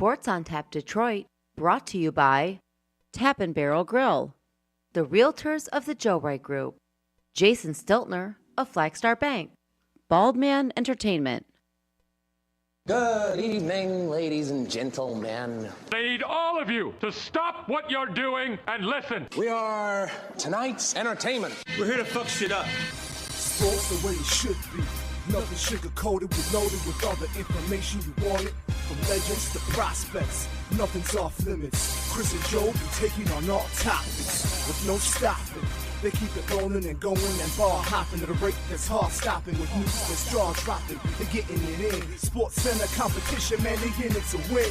Sports on Tap Detroit, brought to you by Tap and Barrel Grill, the Realtors of the Joe Wright Group, Jason Stiltner of Flagstar Bank, Baldman Entertainment. Good evening, ladies and gentlemen. I need all of you to stop what you're doing and listen. We are tonight's entertainment. We're here to fuck shit up. Sports the way it should be. Nothing sugar-coated, with loaded with all the information you wanted. From legends to prospects, nothing's off limits. Chris and Joe be taking on all topics with no stopping. They keep it going and ball hopping at a rate that's hard stopping. With news that's jaw dropping and getting it in. Sports center competition, man, they in it to win.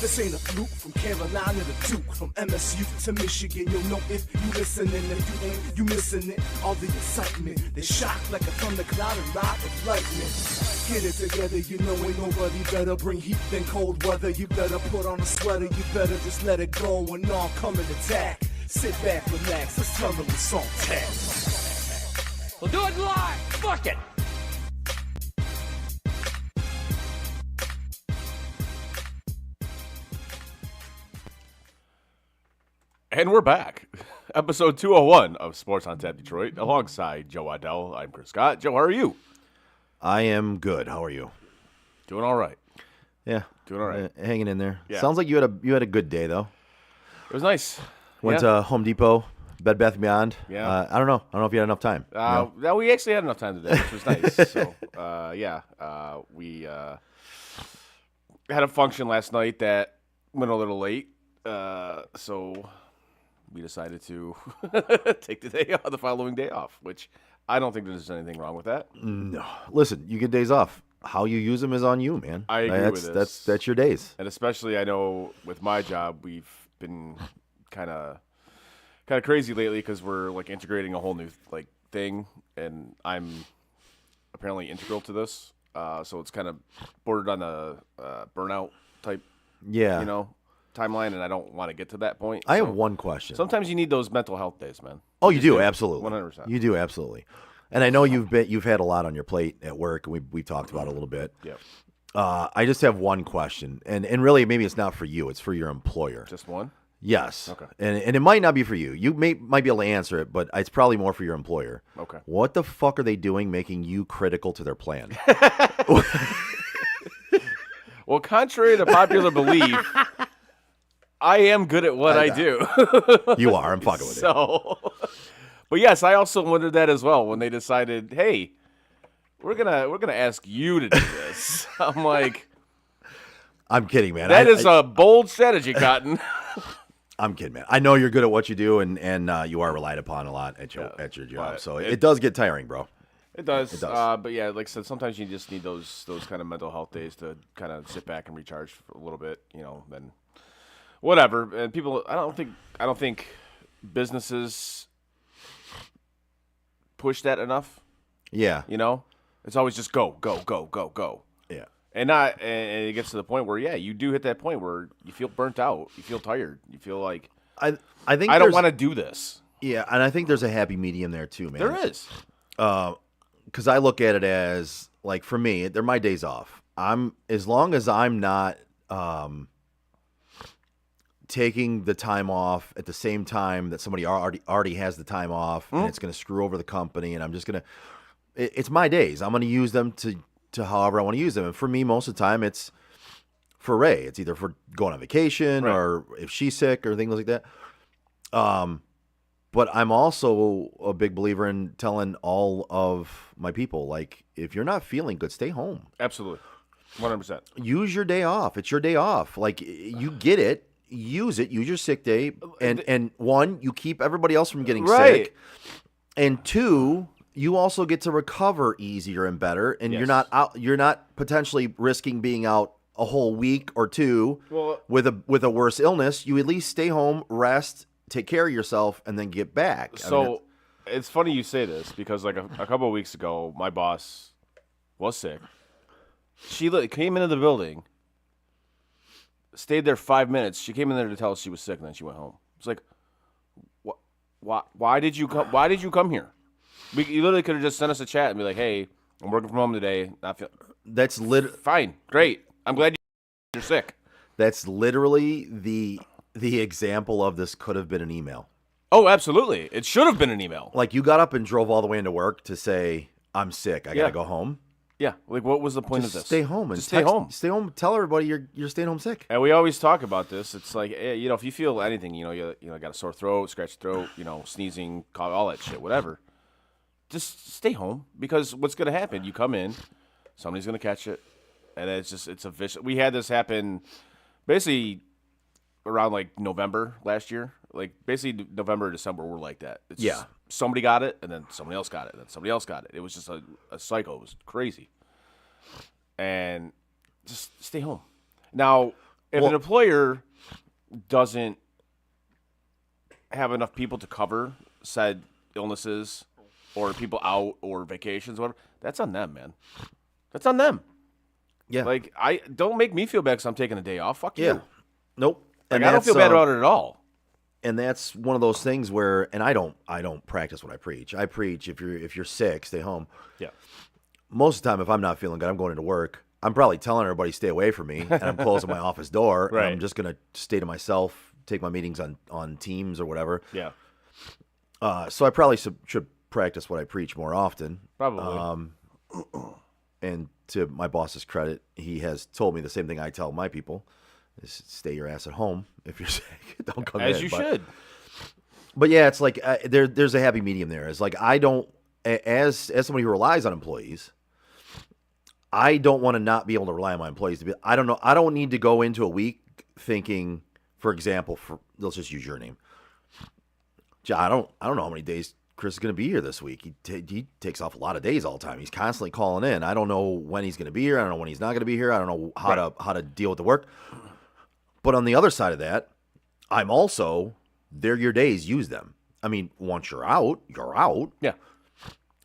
This ain't a fluke, from Carolina to Duke, from MSU to Michigan. You'll know if you listening, if you ain't, you missing it. All the excitement, they shock like a thundercloud and ride with lightning. Get it together, you know ain't nobody better. Bring heat than cold weather. You better put on a sweater, you better just let it go and all come and attack. Sit back, relax, let's tell them what's on tap. We'll do it live. Fuck it. And we're back. Episode 201 of Sports on Tap Detroit. Alongside Joe Waddell, I'm Chris Scott. Joe, how are you? I am good. How are you? Doing all right. Yeah. Doing all right. Hanging in there. Yeah. Sounds like you had a good day, though. It was nice. Went to Home Depot, Bed Bath & Beyond. Yeah. I don't know. I don't know if you had enough time. No, we actually had enough time today, which was nice. So, we had a function last night that went a little late. So we decided to take the following day off, which I don't think there's anything wrong with that. No. Listen, you get days off. How you use them is on you, man. I agree with this. That's your days. And especially, I know with my job, we've been kind of crazy lately because we're like integrating a whole new like thing, and I'm apparently integral to this. So it's kind of bordered on the burnout type, timeline, and I don't want to get to that point. I have one question. Sometimes you need those mental health days, man. Oh, you do, absolutely. 100%. You do, absolutely. And I know you've had a lot on your plate at work, and we talked about it a little bit. Yeah. I just have one question, and really maybe it's not for you, it's for your employer. Just one? Yes. Okay. And it might not be for you. You might be able to answer it, but it's probably more for your employer. Okay. What the fuck are they doing making you critical to their plan? Well, contrary to popular belief, I am good at what I do. You are. I'm fucking with you. So, but yes, I also wondered that as well when they decided, hey, we're gonna ask you to do this. I'm like, I'm kidding, man. That is a bold strategy, Cotton. I'm kidding, man. I know you're good at what you do, and you are relied upon a lot at your job. So it does get tiring, bro. It does. It does. But yeah, like I said, sometimes you just need those kind of mental health days to kind of sit back and recharge for a little bit. Then whatever. And people, I don't think businesses push that enough. Yeah. It's always just go, go, go, go, go. Yeah. And it gets to the point where you do hit that point where you feel burnt out, you feel tired, you feel like I think I don't want to do this. Yeah, and I think there's a happy medium there too, man. There is. Because I look at it as, like, for me, they're my days off. As long as I'm not taking the time off at the same time that somebody already has the time off, and it's going to screw over the company, and I'm just going to, it's my days. I'm going to use them to however I want to use them. And for me, most of the time, it's for Ray. It's either for going on vacation or if she's sick or things like that. But I'm also a big believer in telling all of my people, like, if you're not feeling good, stay home. Absolutely. 100%. Use your day off. It's your day off. Like, you get it. Use it. Use your sick day. And one, you keep everybody else from getting sick. And two, you also get to recover easier and better. And you're not potentially risking being out a whole week or two with a worse illness. You at least stay home, rest, take care of yourself, and then get back. So it's funny you say this because like a couple of weeks ago, my boss was sick. She came into the building, stayed there 5 minutes. She came in there to tell us she was sick, and then she went home. It's like, why did you come? Why did you come here? You literally could have just sent us a chat and be like, "Hey, I'm working from home today. Not feeling." That's fine, great. I'm glad you're sick. That's literally the example of this could have been an email. Oh, absolutely. It should have been an email. Like you got up and drove all the way into work to say, I'm sick. I got to go home. Yeah. Like, what was the point of this? Stay home and just stay home. Stay home. Tell everybody you're staying home sick. And we always talk about this. It's like, if you feel anything, you got a sore throat, scratchy throat, sneezing, cough, all that shit, whatever. Just stay home, because what's going to happen? You come in, somebody's going to catch it, and it's a vicious. We had this happen basically around like November last year. Like basically November or December, we're like that. It's just somebody got it, and then somebody else got it, and then somebody else got it. It was just a cycle. It was crazy. And just stay home. Now, if an employer doesn't have enough people to cover said illnesses or people out or vacations, whatever, that's on them, man. That's on them. Yeah. Like, I don't make me feel bad because I'm taking a day off. Fuck you. Nope. Like, I don't feel bad about it at all. And that's one of those things where, and I don't practice what I preach. I preach if you're sick, stay home. Yeah. Most of the time, if I'm not feeling good, I'm going into work. I'm probably telling everybody stay away from me, and I'm closing my office door. Right. And I'm just gonna stay to myself, take my meetings on Teams or whatever. Yeah. So I probably should practice what I preach more often. Probably. And to my boss's credit, he has told me the same thing I tell my people: is stay your ass at home if you're sick. Don't come in. As you should. But yeah, it's like there's a happy medium there. It's like I don't, as somebody who relies on employees, I don't want to not be able to rely on my employees to be. I don't know. I don't need to go into a week thinking, for example, let's just use your name. I don't know how many days Chris is going to be here this week. He takes off a lot of days all the time. He's constantly calling in. I don't know when he's going to be here. I don't know when he's not going to be here. I don't know how to deal with the work. But on the other side of that, I'm also, they're your days, use them. I mean, once you're out, you're out. Yeah.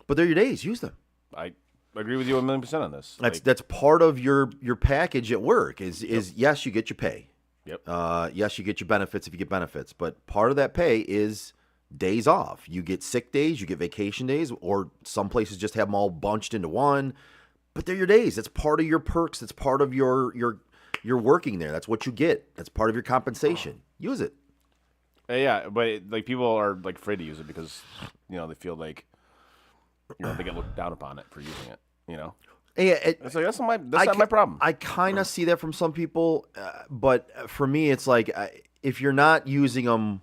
But they're your days, use them. I agree with you 1,000,000% on this. That's part of your package at work is yes, you get your pay. Yep. Yes, you get your benefits if you get benefits. But part of that pay is days off. You get sick days, you get vacation days, or some places just have them all bunched into one. But they're your days. That's part of your perks. That's part of your working there. That's what you get. That's part of your compensation. Use it. Yeah, but like people are like afraid to use it because they feel like they get looked down upon it for using it. Yeah, it's like that's not my problem. I kind of see that from some people, but for me, it's like if you're not using them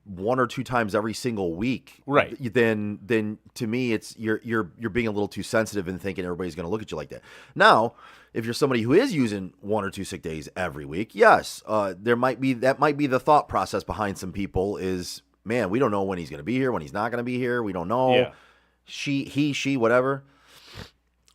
one or two times every single week, right? Then to me, it's you're being a little too sensitive and thinking everybody's going to look at you like that. Now, if you're somebody who is using 1 or 2 sick days every week, yes, that might be the thought process behind some people is, man, we don't know when he's going to be here, when he's not going to be here. We don't know. Yeah. She, whatever.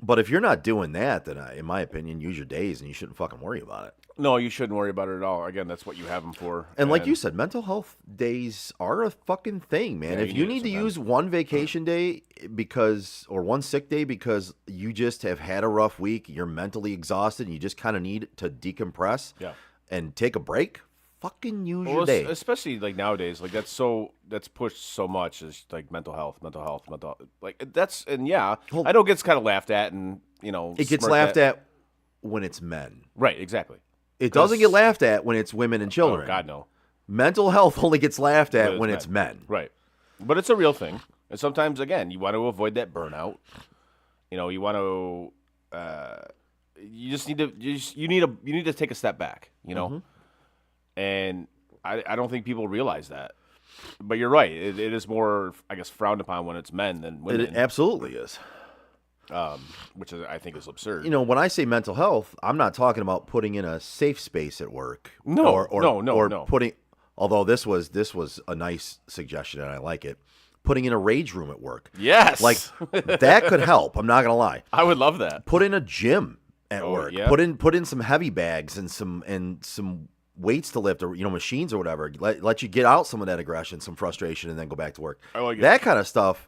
But if you're not doing that, then in my opinion, use your days and you shouldn't fucking worry about it. No, you shouldn't worry about it at all. Again, that's what you have them for. And like you said, mental health days are a fucking thing, man. Yeah, if you need to use one vacation day or one sick day because you just have had a rough week, you're mentally exhausted, and you just kind of need to decompress and take a break, fucking use your day. Especially like nowadays, like that's pushed so much is like mental health. Like that's I know it gets kind of laughed at and it gets laughed at when it's men. Right, exactly. It doesn't get laughed at when it's women and children. Oh, God, no. Mental health only gets laughed at when it's men. Right. But it's a real thing. And sometimes, again, you want to avoid that burnout. You want to you just need to you need to take a step back, Mm-hmm. And I don't think people realize that. But you're right. It is more, I guess, frowned upon when it's men than women. It absolutely is. Which I think is absurd. When I say mental health, I'm not talking about putting in a safe space at work. No. Putting. Although this was a nice suggestion and I like it. Putting in a rage room at work. Yes, like that could help. I'm not gonna lie. I would love that. Put in a gym at work. Yeah. Put in some heavy bags and some weights to lift or machines or whatever. Let you get out some of that aggression, some frustration, and then go back to work. I like that kind of stuff.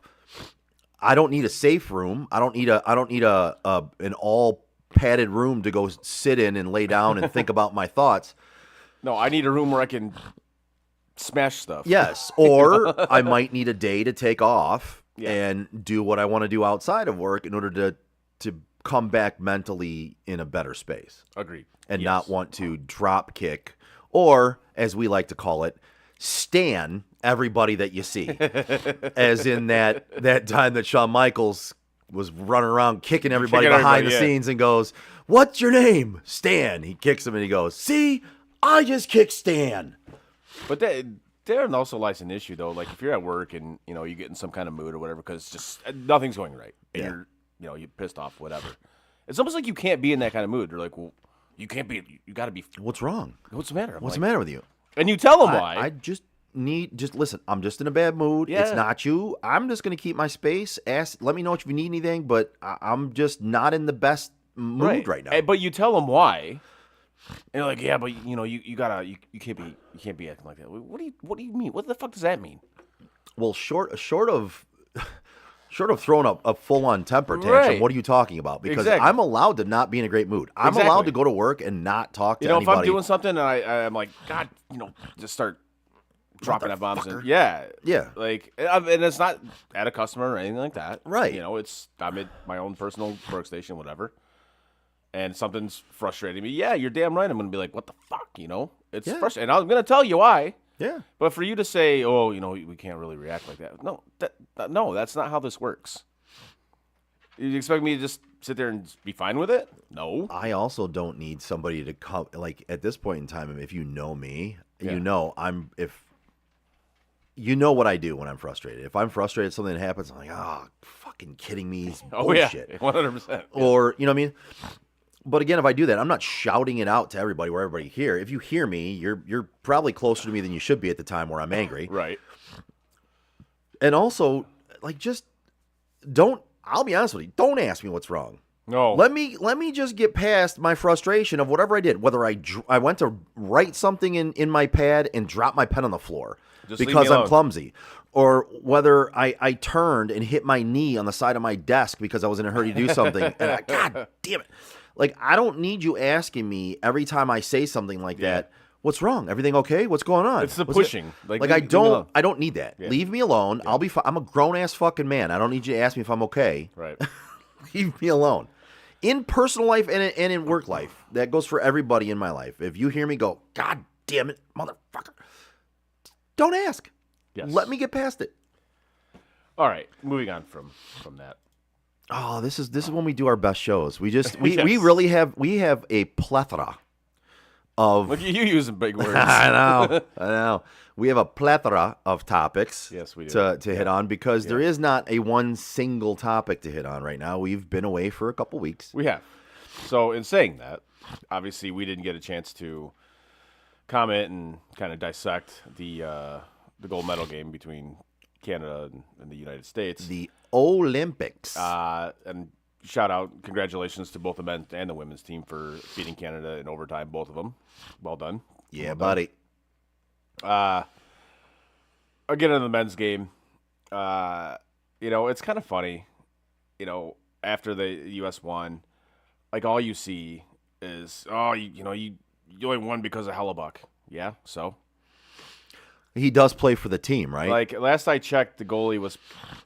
I don't need a safe room. I don't need an all padded room to go sit in and lay down and think about my thoughts. No, I need a room where I can smash stuff. Yes, or I might need a day to take off and do what I want to do outside of work in order to come back mentally in a better space Agreed. and Yes. not want to drop kick or, as we like to call it, stan everybody that you see. As in that time that Shawn Michaels was running around kicking everybody behind the scenes and goes, "What's your name?" Stan. He kicks him and he goes, "See, I just kicked Stan." But there also lies an issue though. Like if you're at work and you get in some kind of mood or whatever because just nothing's going right, and you're pissed off, whatever. It's almost like you can't be in that kind of mood. They're like, well, you can't be. You got to be. What's wrong? What's the matter? What's the matter with you? And you tell them why. I just listen. I'm just in a bad mood. Yeah. It's not you. I'm just gonna keep my space. Let me know if you need anything. But I'm just not in the best mood right now. But you tell them why. And they're like, yeah, but you gotta you can't be acting like that. What do you mean? What the fuck does that mean? Well, short of throwing a full-on temper tantrum, Right. what are you talking about? Because Exactly. I'm allowed to not be in a great mood. I'm allowed Exactly. to go to work and not talk to If anybody. I'm doing something and I'm like, God, just start dropping F-bombs. Motherfucker. Yeah. Like, and it's not at a customer or anything like that. Right. I'm at my own personal workstation, whatever. And something's frustrating me. Yeah, you're damn right. I'm going to be like, what the fuck, It's Yeah. frustrating. And I'm going to tell you why. Yeah. But for you to say, oh, we can't really react like that. No, no, that's not how this works. You expect me to just sit there and be fine with it? No. I also don't need somebody to come. Like at this point in time, if you know me, Yeah. you know what I do when I'm frustrated. If I'm frustrated, something happens, I'm like, fucking kidding me, it's Oh, bullshit. yeah, 100%. Or you know what I mean. But again, if I do that, I'm not shouting it out to everybody where everybody hear. If you hear me, you're probably closer to me than you should be at the time where I'm angry. Right. And also, like, just don't. I'll be honest with you. Don't ask me what's wrong. No. Let me just get past my frustration of whatever I did. Whether I went to write something in my pad and dropped my pen on the floor Just leave because me I'm alone. clumsy, or whether I turned and hit my knee on the side of my desk because I was in a hurry to do something. And God damn it! Like, I don't need you asking me every time I say something like that. What's wrong? Everything okay? What's going on? It's the What's it-" pushing. Like, Like, I leave me alone. don't need that. Yeah. Leave me alone. I'll be fine. I'm a grown ass fucking man. I don't need you to ask me if I'm okay. Right. Leave me alone. In personal life and in work life, that goes for everybody in my life. If you hear me go, God damn it, motherfucker, don't ask. Yes. Let me get past it. All right. Moving on from that. Oh, this is when we do our best shows. We Yes. really have a plethora of. Look at you using big words. I know. We have a plethora of topics. Yes, we do. To hit on because there is not a one single topic to hit on right now. We've been away for a couple weeks. We have. So in saying that, obviously we didn't get a chance to comment and kind of dissect the gold medal game between Canada and the United States. The Olympics. And shout out, congratulations to both the men and the women's team for beating Canada in overtime, both of them. Well done. Yeah, buddy. Again, in the men's game, it's kind of funny, after the U.S. won, like all you see is, you only won because of Hellebuck. Yeah, so? He does play for the team, right? Like, last I checked, the goalie was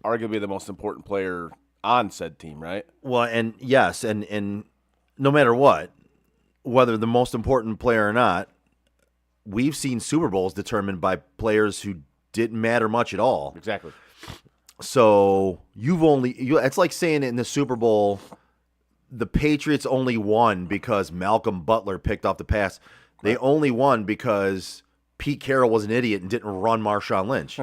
arguably the most important player on said team, right? Well, and yes, and no matter what, whether the most important player or not, we've seen Super Bowls determined by players who didn't matter much at all. Exactly. So it's like saying in the Super Bowl, the Patriots only won because Malcolm Butler picked off the pass. They only won because Pete Carroll was an idiot and didn't run Marshawn Lynch.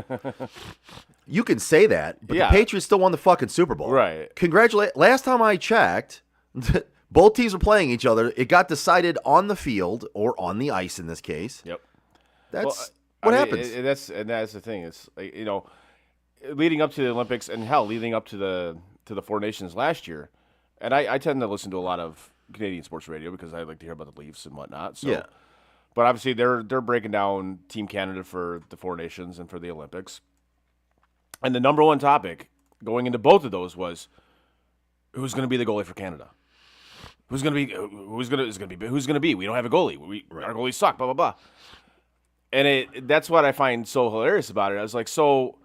You can say that, but Yeah. the Patriots still won the fucking Super Bowl. Right. Last time I checked, both teams were playing each other. It got decided on the field or on the ice in this case. Yep. That's Well, what I mean, happens. that's the thing. It's like, leading up to the Olympics and leading up to the Four Nations last year, and I tend to listen to a lot of Canadian sports radio because I like to hear about the Leafs and whatnot. So, Yeah. But obviously they're breaking down Team Canada for the Four Nations and for the Olympics, and the number one topic going into both of those was who's going to be the goalie for Canada. Who's going to be? We don't have a goalie. Our goalies suck. Blah blah blah. And that's what I find so hilarious about it. I was like, so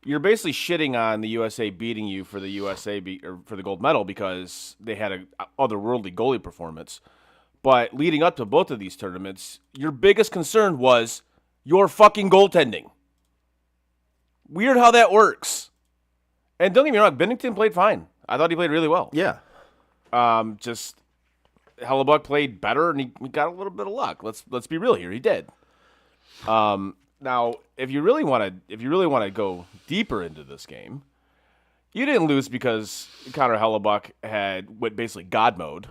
you're basically shitting on the USA beating you for the or for the gold medal because they had a otherworldly goalie performance. But leading up to both of these tournaments, your biggest concern was your fucking goaltending. Weird how that works. And don't get me wrong, Binnington played fine. I thought he played really well. Yeah. Just Hellebuck played better, and he got a little bit of luck. Let's be real here. He did. Now, if you really want to go deeper into this game, you didn't lose because Connor Hellebuck went basically God mode.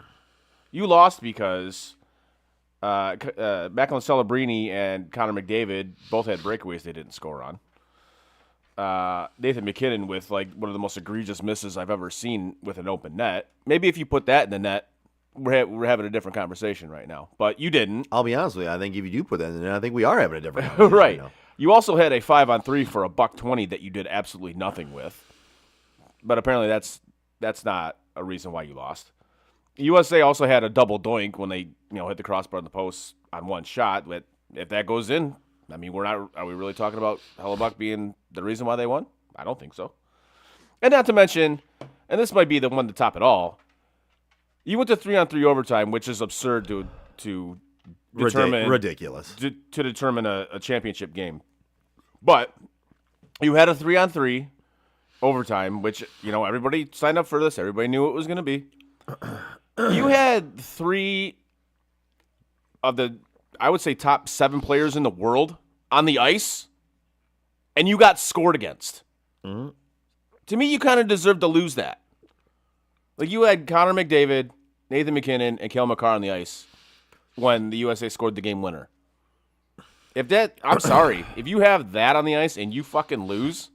You lost because Macklin Celebrini and Connor McDavid both had breakaways they didn't score on. Nathan McKinnon with like one of the most egregious misses I've ever seen with an open net. Maybe if you put that in the net, we're having a different conversation right now. But you didn't. I'll be honest with you. I think if you do put that in, I think we are having a different conversation right. now. You also had a 5-on-3 for $120 that you did absolutely nothing with. But apparently that's not a reason why you lost. USA also had a double doink when they hit the crossbar in the post on one shot. But if that goes in, I mean, are we really talking about Hellebuck being the reason why they won? I don't think so. And not to mention, and this might be the one to top it all, you went to 3-on-3 overtime, which is absurd to determine ridiculous to determine a championship game. But you had a 3-on-3 overtime, which everybody signed up for this. Everybody knew it was going to be. You had 3 of the, I would say, top 7 players in the world on the ice, and you got scored against. Mm-hmm. To me, you kind of deserve to lose that. Like, you had Connor McDavid, Nathan McKinnon, and Cale Makar on the ice when the USA scored the game winner. I'm sorry, if you have that on the ice and you fucking lose,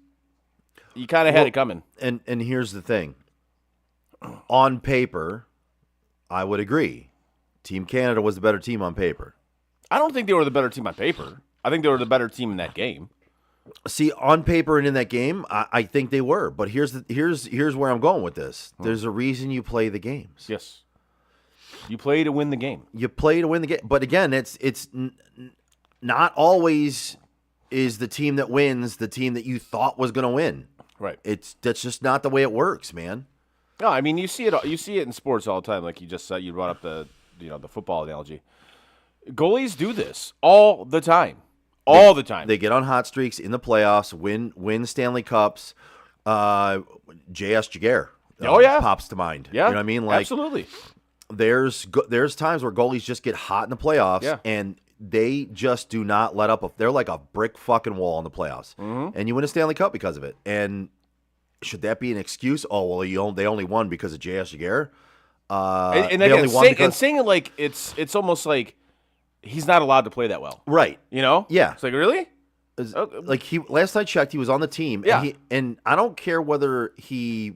you kind of had it coming. And here's the thing. On paper, I would agree. Team Canada was the better team on paper. I don't think they were the better team on paper. I think they were the better team in that game. See, on paper and in that game, I think they were. But here's where I'm going with this. There's a reason you play the games. Yes. You play to win the game. You play to win the game. But again, it's not always is the team that wins the team that you thought was going to win. Right. That's just not the way it works, man. No, I mean, you see it in sports all the time. Like you just said, you brought up the football analogy. Goalies do this all the time. All the time. They get on hot streaks in the playoffs, win Stanley Cups. J.S. Jaguar pops to mind. Yeah, you know what I mean? Like, absolutely. There's times where goalies just get hot in the playoffs, and they just do not let up. They're like a brick fucking wall in the playoffs, and you win a Stanley Cup because of it. And should that be an excuse? Oh, well, they only won because of J.S. Jaguar. And again, saying it like it's almost like he's not allowed to play that well. Right. Yeah. It's like, really? Like last I checked, he was on the team. Yeah. And I don't care whether he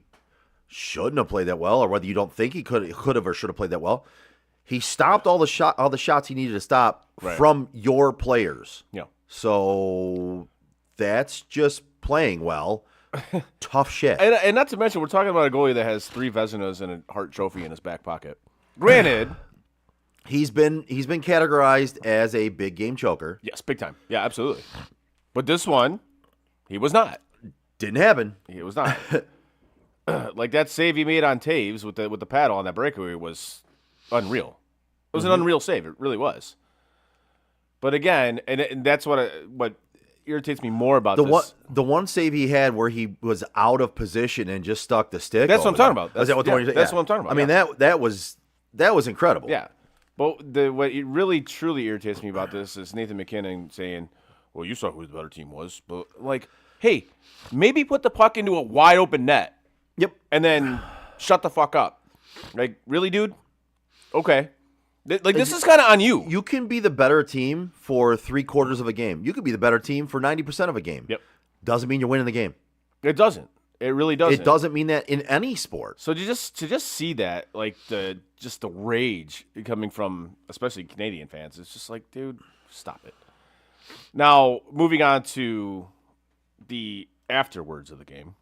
shouldn't have played that well or whether you don't think he could have or should have played that well. He stopped all the shots he needed to stop from your players. Yeah. So that's just playing well. Tough shit. And not to mention, we're talking about a goalie that has 3 Vezinas and a Hart Trophy in his back pocket. Granted, he's been categorized as a big game choker. Yes, big time. Yeah, absolutely. But this one, he was not. Didn't happen. He was not. Like that save he made on Taves with the paddle on that breakaway was unreal. It was an unreal save. It really was. But again, and that's what irritates me more about this. The one save he had where he was out of position and just stuck the stick. That's what I'm talking about. Is that what that's what I'm talking about. I mean, that was incredible. Yeah. But what it really truly irritates me about this is Nathan McKinnon saying, "Well, you saw who the better team was." But like, hey, maybe put the puck into a wide open net. Yep. And then shut the fuck up. Like, really, dude? Okay. Like, this is kind of on you. You can be the better team for 3/4 of a game. You could be the better team for 90% of a game. Yep. Doesn't mean you're winning the game. It doesn't. It really doesn't. It doesn't mean that in any sport. So to just see that, like the rage coming from especially Canadian fans, it's just like, dude, stop it. Now, moving on to the afterwards of the game,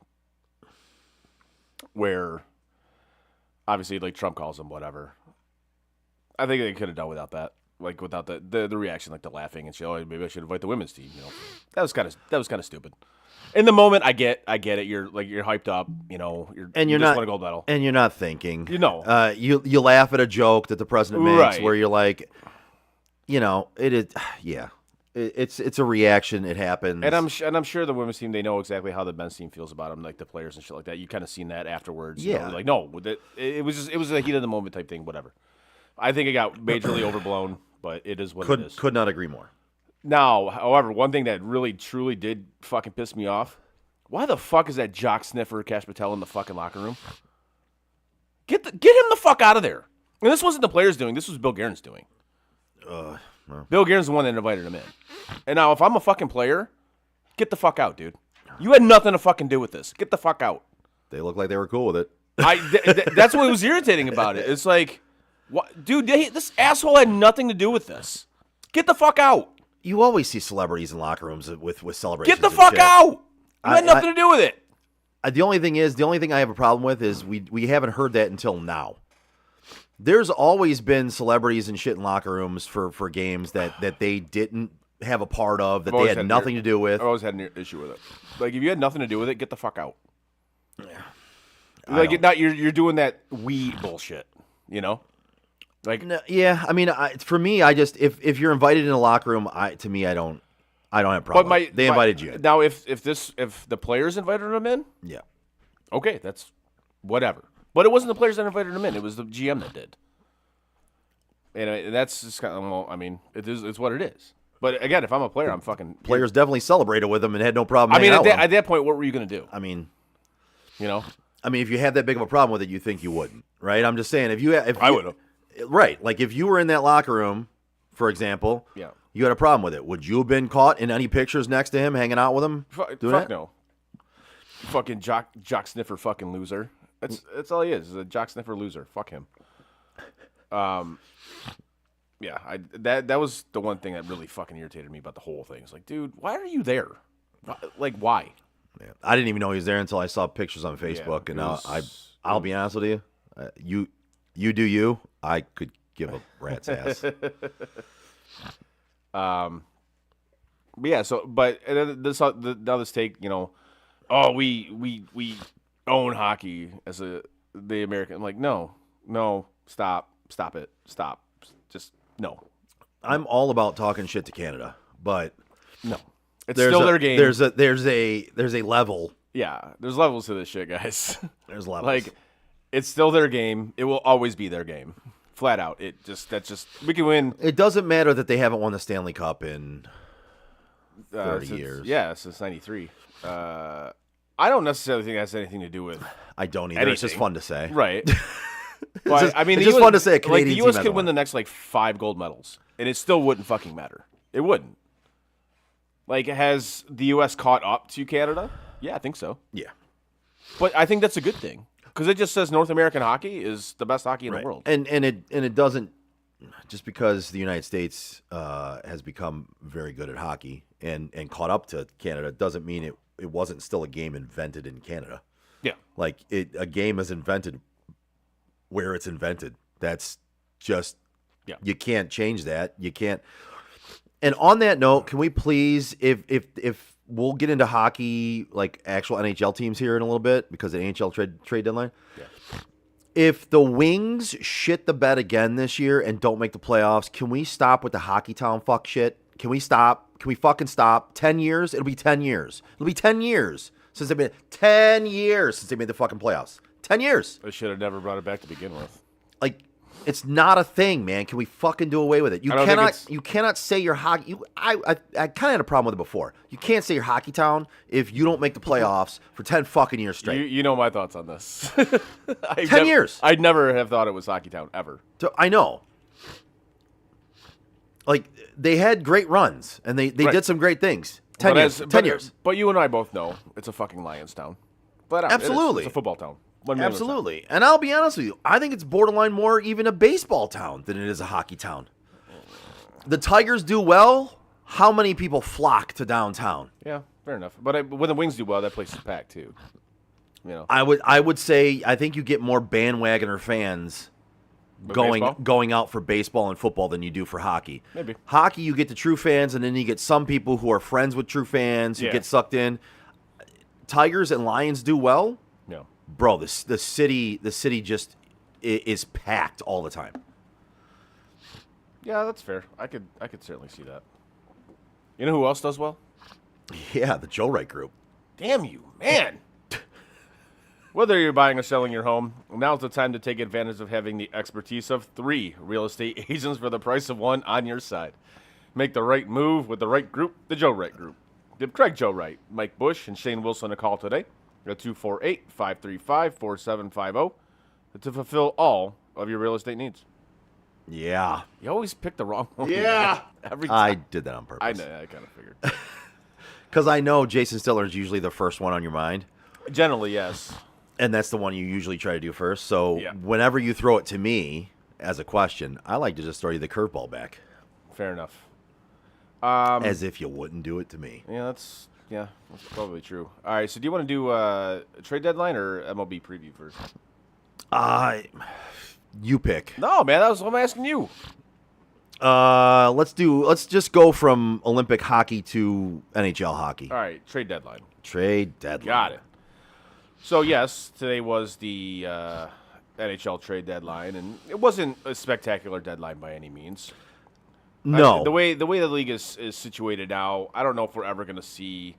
where obviously like Trump calls him whatever. I think they could have done without that. like without the reaction, like the laughing and shit. Oh, maybe I should invite the women's team. That was kind of stupid. In the moment, I get it. You're hyped up. You just not want a gold medal, and you're not thinking. You laugh at a joke that the president makes, Right. where you're like, it is. Yeah, it's a reaction. It happens. And I'm sure the women's team, they know exactly how the men's team feels about them, like the players and shit like that. You kind of seen that afterwards. Yeah. Like no, it was a heat of the moment type thing. Whatever. I think it got majorly overblown, but it is what it is. Could not agree more. Now, however, one thing that really truly did fucking piss me off. Why the fuck is that jock sniffer Cash Patel in the fucking locker room? Get him the fuck out of there. And this wasn't the players doing. This was Bill Guerin's doing. Bill Guerin's the one that invited him in. And now, if I'm a fucking player, get the fuck out, dude. You had nothing to fucking do with this. Get the fuck out. They look like they were cool with it. That's what was irritating about it. It's like, what, dude? This asshole had nothing to do with this. Get the fuck out. You always see celebrities in locker rooms with celebrations. Get the and fuck shit. out. You had nothing to do with it. The only thing I have a problem with is we haven't heard that until now. There's always been celebrities and shit in locker rooms for games that they didn't have a part of, that they had nothing to do with. I've always had an issue with it. Like, if you had nothing to do with it, get the fuck out. Yeah. Like, you're doing that bullshit, Like, No, yeah, I mean, for me, I just if you're invited in a locker room, I don't have a problem. but They invited you. Now, if the players invited them in, Yeah. okay, that's whatever. But it wasn't the players that invited them in; it was the GM that did. And that's just kind of, well, I mean, it's what it is. But again, if I'm a player, I'm fucking Players definitely celebrated with them and had no problem. I mean, hanging out with at that point, what were you going to do? them. I mean, if you had that big of a problem with it, you think you wouldn't, right? I'm just saying, I would have. Right, like if you were in that locker room, for example, Yeah. you had a problem with it. Would you have been caught in any pictures next to him, hanging out with him? Fuck doing that? no. Fucking jock sniffer, fucking loser. That's all he is a jock sniffer loser. Fuck him. Yeah, that was the one thing that really fucking irritated me about the whole thing. It's like, dude, why are you there? Like, why? Yeah. I didn't even know he was there until I saw pictures on Facebook, it and was- I'll be honest with you, you do you. I could give a rat's ass. But yeah. So, but and then this take, we own hockey as the American. I'm like, no, stop it, just no. I'm all about talking shit to Canada, but No, it's there's still a, their game. There's a level. Yeah, there's levels to this shit, guys. There's levels. Like, it's still their game. It will always be their game, flat out. We can win. It doesn't matter that they haven't won the Stanley Cup in 30 years. Yeah, since '93. I don't necessarily think it has anything to do with I don't either. It's just anything. fun to say. right. Well, just- I mean, it's the just US fun to say a Canadian the team U.S. hasn't could win won. the next 5 gold medals, and it still wouldn't fucking matter. It wouldn't. Like, has the U.S. caught up to Canada? Yeah, I think so. Yeah. But I think that's a good thing because it just says North American hockey is the best hockey in Right. the world. And it doesn't, just because the United States has become very good at hockey and caught up to Canada doesn't mean it wasn't still a game invented in Canada. Yeah. Like a game is invented where it's invented. That's just, Yeah. you can't change that. You can't. And on that note, can we please, if we'll get into hockey, like actual NHL teams here in a little bit because of the NHL trade deadline. Yeah. If the Wings shit the bed again this year and don't make the playoffs, can we stop with the Hockey Town fuck shit? Can we stop? Can we fucking stop? 10 years? It'll be 10 years. It'll be 10 years since they've been 10 years since they made the fucking playoffs. 10 year. They should have never brought it back to begin with. Like, it's not a thing, man. Can we fucking do away with it? I don't think You cannot say you're hockey. I kind of had a problem with it before. You can't say you're Hockey Town if you don't make the playoffs for 10 fucking years straight. You know my thoughts on this. 10 years. I'd never have thought it was Hockey Town ever. So, I know. Like, they had great runs, and they Right. did some great things. 10 years. 10 years. But you and I both know it's a fucking Lions town. Flat out, it is. Absolutely. It's a football town. 1,000,000%. Absolutely. And I'll be honest with you, I think it's borderline more even a baseball town than it is a hockey town. The Tigers do well. How many people flock to downtown? Yeah, fair enough. But when the Wings do well, that place is packed too. You know. I would say I think you get more bandwagoner fans baseball? going out for baseball and football than you do for hockey. Maybe. Hockey, you get the true fans, and then you get some people who are friends with true fans who Yeah. get sucked in. Tigers and Lions do well. No. Bro, the city just is packed all the time. Yeah, that's fair. I could certainly see that. You know who else does well? Yeah, the Joe Wright Group. Damn you, man. Whether you're buying or selling your home, now's the time to take advantage of having the expertise of 3 real estate agents for the price of 1 on your side. Make the right move with the right group, the Joe Wright Group. Give Craig Joe Wright, Mike Bush, and Shane Wilson a call today at 248-535-4750 to fulfill all of your real estate needs. Yeah. You always pick the wrong one. Yeah. Every I time. did that on purpose. I know. I kind of figured. Because I know Jason Stiller is usually the first one on your mind. Generally, yes. And that's the one you usually try to do first. So Yeah. whenever you throw it to me as a question, I like to just throw you the curveball back. Fair enough. As if you wouldn't do it to me. Yeah, that's probably true. All right, so do you want to do a trade deadline or MLB preview first? You pick. No, man, that was what I'm asking you. Let's just go from Olympic hockey to NHL hockey. All right, trade deadline. Trade deadline. Got it. So yes, today was the NHL trade deadline, and it wasn't a spectacular deadline by any means. No. The way the league is situated now, I don't know if we're ever going to see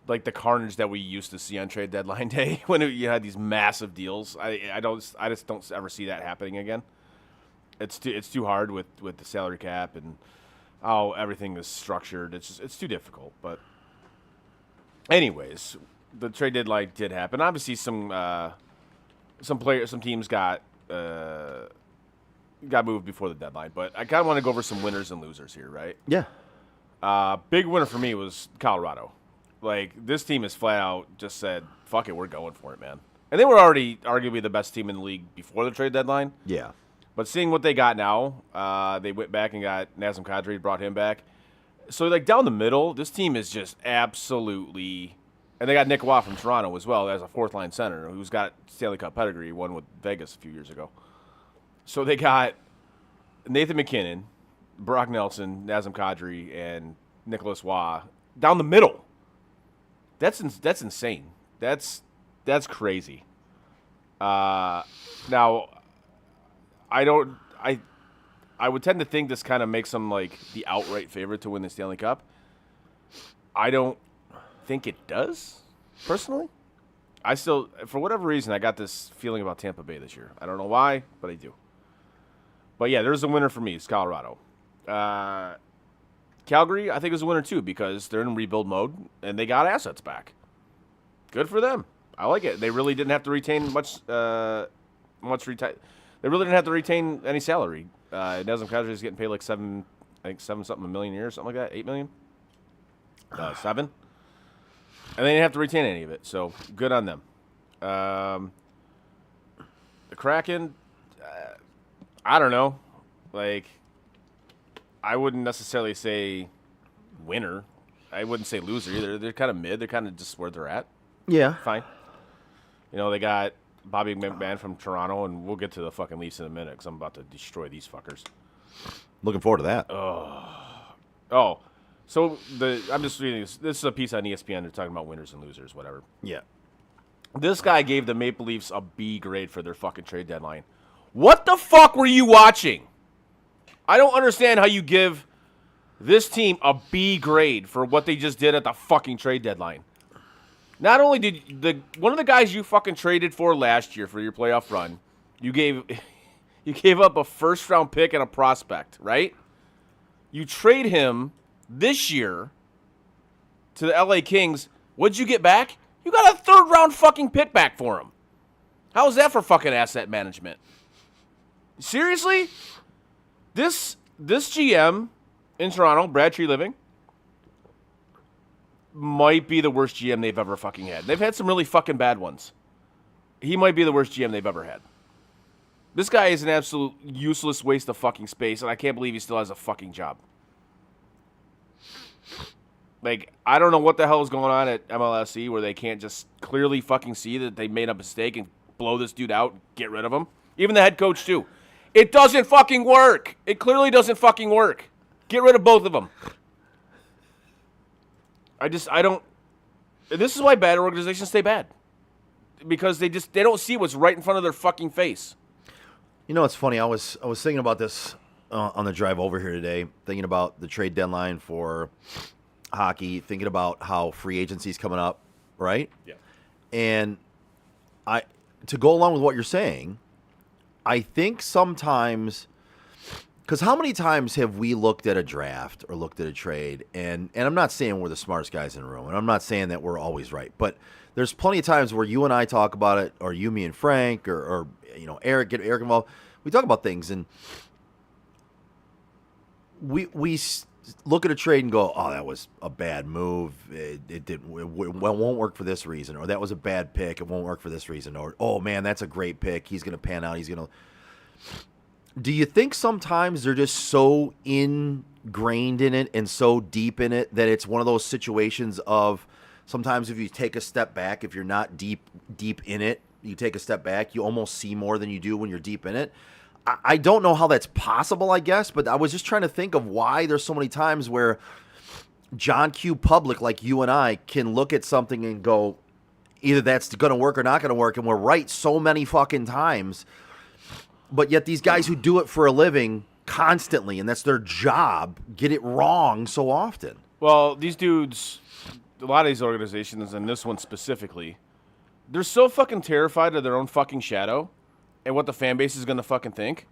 like the carnage that we used to see on trade deadline day when you had these massive deals. I just don't ever see that happening again. It's too hard with the salary cap and how everything is structured. It's too difficult. But anyways, the trade deadline did happen. Obviously, some teams got moved before the deadline. But I kind of want to go over some winners and losers here, right? Yeah. Big winner for me was Colorado. Like, this team has flat out just said, fuck it, we're going for it, man. And they were already arguably the best team in the league before the trade deadline. Yeah. But seeing what they got now, they went back and got Nazem Kadri, brought him back. So, like, down the middle, this team is just absolutely – and they got Nick Watt from Toronto as well as a fourth-line center who's got Stanley Cup pedigree, won with Vegas a few years ago. So they got Nathan McKinnon, Brock Nelson, Nazem Kadri, and Nicholas Waugh down the middle. That's insane. That's crazy. Now, I would tend to think this kind of makes them like the outright favorite to win the Stanley Cup. I don't think it does, personally. I still, for whatever reason, I got this feeling about Tampa Bay this year. I don't know why, but I do. But yeah, there's a winner for me. It's Colorado. Calgary, I think, is a winner too because they're in rebuild mode and they got assets back. Good for them. I like it. They really didn't have to retain much. They really didn't have to retain any salary. Nazem Kadri is getting paid like $7 something million a year, something like that. $8 million. 7. And they didn't have to retain any of it, so good on them. The Kraken, I don't know. Like, I wouldn't necessarily say winner. I wouldn't say loser either. They're kind of mid. They're kind of just where they're at. Yeah. Fine. You know, they got Bobby McMahon from Toronto, and we'll get to the fucking Leafs in a minute because I'm about to destroy these fuckers. Looking forward to that. Oh, so I'm just reading this. This is a piece on ESPN. They're talking about winners and losers, whatever. Yeah. This guy gave the Maple Leafs a B grade for their fucking trade deadline. What the fuck were you watching? I don't understand how you give this team a B grade for what they just did at the fucking trade deadline. Not only did one of the guys you fucking traded for last year for your playoff run, you gave up a first round pick and a prospect, right? You trade him this year to the LA Kings. What'd you get back? You got a third round fucking pick back for him. How is that for fucking asset management? Seriously? This GM in Toronto, Brad Treliving, might be the worst GM they've ever fucking had. They've had some really fucking bad ones. He might be the worst GM they've ever had. This guy is an absolute useless waste of fucking space, and I can't believe he still has a fucking job. Like, I don't know what the hell is going on at MLSE where they can't just clearly fucking see that they made a mistake and blow this dude out and get rid of him. Even the head coach, too. It doesn't fucking work. It clearly doesn't fucking work. Get rid of both of them. I don't. This is why bad organizations stay bad. Because they don't see what's right in front of their fucking face. You know, it's funny. I was thinking about this on the drive over here today, thinking about the trade deadline for hockey, thinking about how free agency's coming up, right? Yeah. And to go along with what you're saying, I think sometimes, because how many times have we looked at a draft or looked at a trade, and I'm not saying we're the smartest guys in the room, and I'm not saying that we're always right, but there's plenty of times where you and I talk about it, or you, me, and Frank, or you know, Eric, get Eric involved. We talk about things, and we look at a trade and go, "Oh, that was a bad move. It didn't. It won't work for this reason." Or that was a bad pick. It won't work for this reason. Or, "Oh man, that's a great pick. He's going to pan out. He's going to." Do you think sometimes they're just so ingrained in it and so deep in it that it's one of those situations of sometimes if you take a step back, if you're not deep in it, you take a step back, you almost see more than you do when you're deep in it? I don't know how that's possible, I guess, but I was just trying to think of why there's so many times where John Q. Public, like you and I, can look at something and go, either that's going to work or not going to work, and we're right so many fucking times. But yet these guys who do it for a living constantly, and that's their job, get it wrong so often. Well, these dudes, a lot of these organizations, and this one specifically, they're so fucking terrified of their own fucking shadow and what the fan base is going to fucking think.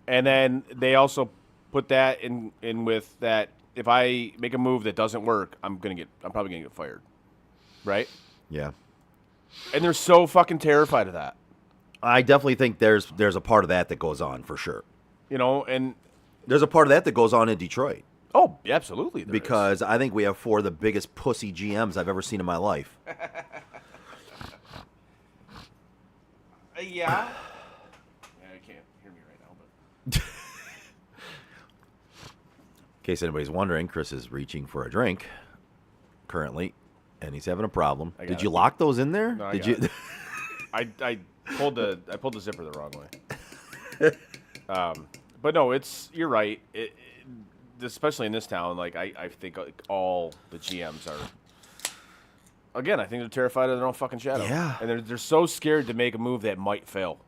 And then they also put that in with that if I make a move that doesn't work, I'm probably going to get fired. Right? Yeah. And they're so fucking terrified of that. I definitely think there's a part of that goes on for sure. You know, and there's a part of that goes on in Detroit. Oh, absolutely. Because I think we have 4 of the biggest pussy GMs I've ever seen in my life. Yeah. I can't hear me right now, but in case anybody's wondering, Chris is reaching for a drink currently, and he's having a problem. Did you lock those in there? No, Did you? I pulled the zipper the wrong way. But no, you're right. Especially in this town, like I think like all the GMs are. Again, I think they're terrified of their own fucking shadow. Yeah, and they're so scared to make a move that might fail.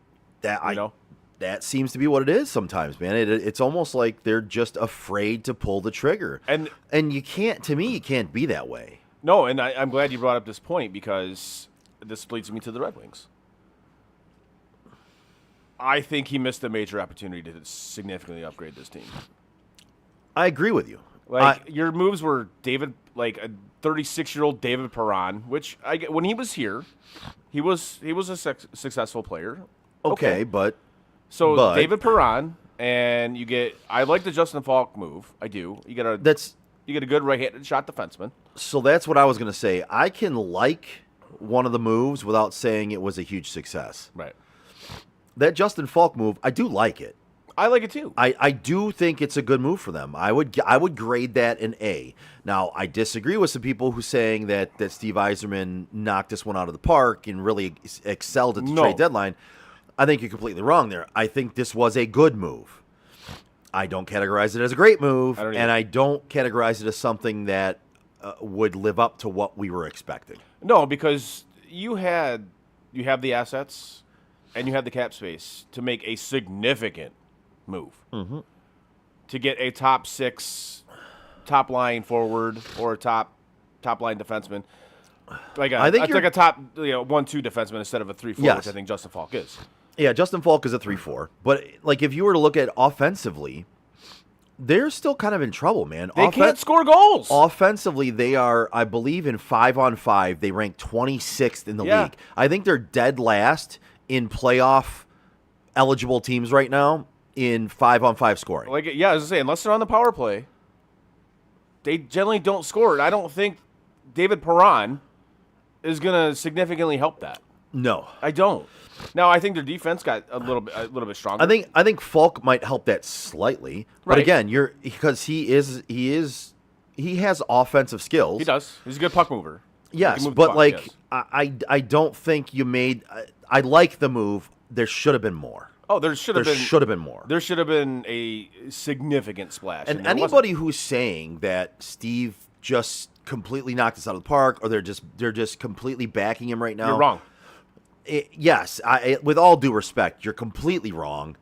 That seems to be what it is sometimes, man. It's almost like they're just afraid to pull the trigger. And you can't. To me, you can't be that way. No, and I'm glad you brought up this point because this leads me to the Red Wings. I think he missed a major opportunity to significantly upgrade this team. I agree with you. Your moves were a 36-year-old David Perron, which when he was here, he was a successful player. Okay, but David Perron, and I like the Justin Falk move. I do. You get a good right-handed shot defenseman. So that's what I was going to say. I can like one of the moves without saying it was a huge success. Right. That Justin Falk move, I do like it. I like it too. I do think it's a good move for them. I would grade that an A. Now, I disagree with some people who saying that Steve Yzerman knocked this one out of the park and really excelled at the trade deadline. I think you're completely wrong there. I think this was a good move. I don't categorize it as a great move, and I don't categorize it as something that would live up to what we were expecting. No, because you have the assets and you have the cap space to make a significant move. Mm-hmm. To get a top 6 top line forward or a top line defenseman. Like a top 1-2 defenseman instead of a 3-4, yes. Which I think Justin Falk is. Yeah, Justin Falk is a 3-4. But like if you were to look at offensively, they're still kind of in trouble, man. They can't score goals. Offensively, they are, I believe, in 5-on-5, they rank 26th in the league. I think they're dead last in playoff eligible teams right now in 5-on-5 scoring. I was gonna say, unless they're on the power play, they generally don't score. And I don't think David Perron is gonna significantly help that. No, I don't. Now I think their defense got a little bit stronger. I think Falk might help that slightly, but again, because he has offensive skills. He does. He's a good puck mover. Yes, but I don't think you made. I like the move. There should have been more. Oh, there should have been more. There should have been a significant splash. And there anybody who's saying that Steve just completely knocked us out of the park, or they're just completely backing him right now, you're wrong. Yes, with all due respect, you're completely wrong.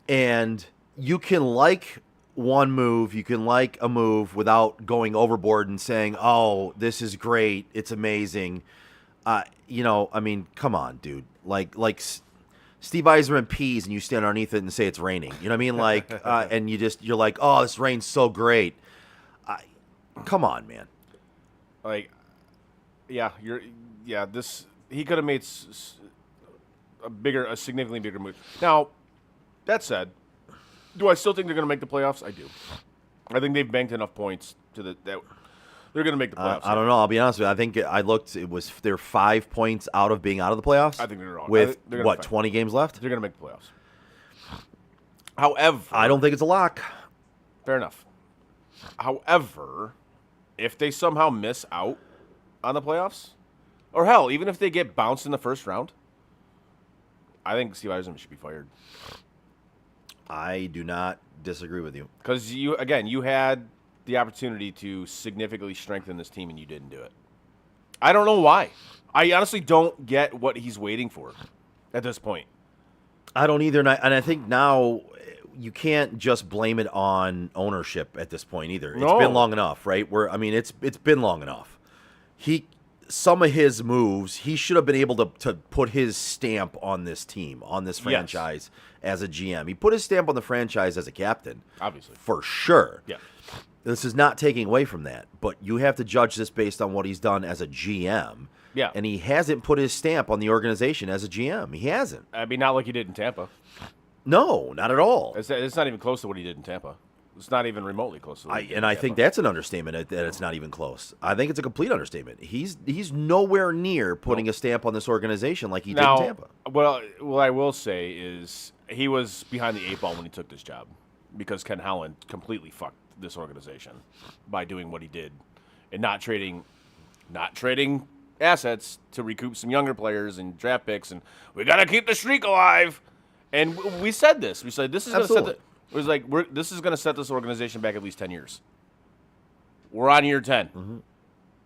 And you can like one move, you can like a move without going overboard and saying, "Oh, this is great, it's amazing." I mean, come on, dude. Like Steve Yzerman pees and you stand underneath it and say it's raining. You know what I mean? Like, and you're like, "Oh, this rain's so great." Come on, man. Like, this he could have made a significantly bigger move. Now, that said, do I still think they're going to make the playoffs? I do. I think they've banked enough points that they're going to make the playoffs. I don't know. I'll be honest with you. I think I looked. They're 5 points out of being out of the playoffs. I think they're wrong. With they're what, 20 games left? They're going to make the playoffs. However, I don't think it's a lock. Fair enough. However, if they somehow miss out on the playoffs, or hell, even if they get bounced in the first round, I think Steve Yzerman should be fired. I do not disagree with you. Because you had the opportunity to significantly strengthen this team and you didn't do it. I don't know why. I honestly don't get what he's waiting for at this point. I don't either, and I think now you can't just blame it on ownership at this point either. No. It's been long enough, right? It's been long enough. Some of his moves, he should have been able to put his stamp on this team, on this franchise as a GM. He put his stamp on the franchise as a captain, obviously, for sure. Yeah. This is not taking away from that, but you have to judge this based on what he's done as a GM. Yeah. And he hasn't put his stamp on the organization as a GM. He hasn't. I mean, not like he did in Tampa. No, not at all. It's not even close to what he did in Tampa. It's not even remotely close to what he did in I Tampa. think that's an understatement that it's not even close. I think it's a complete understatement. He's nowhere near putting a stamp on this organization like he did in Tampa. Well, what I will say is he was behind the 8 ball when he took this job because Ken Holland completely fucked this organization by doing what he did and not trading assets to recoup some younger players and draft picks, and we got to keep the streak alive. And we said this. We said this is going to set this is going to set this organization back at least 10 years. We're on year 10. Mm-hmm.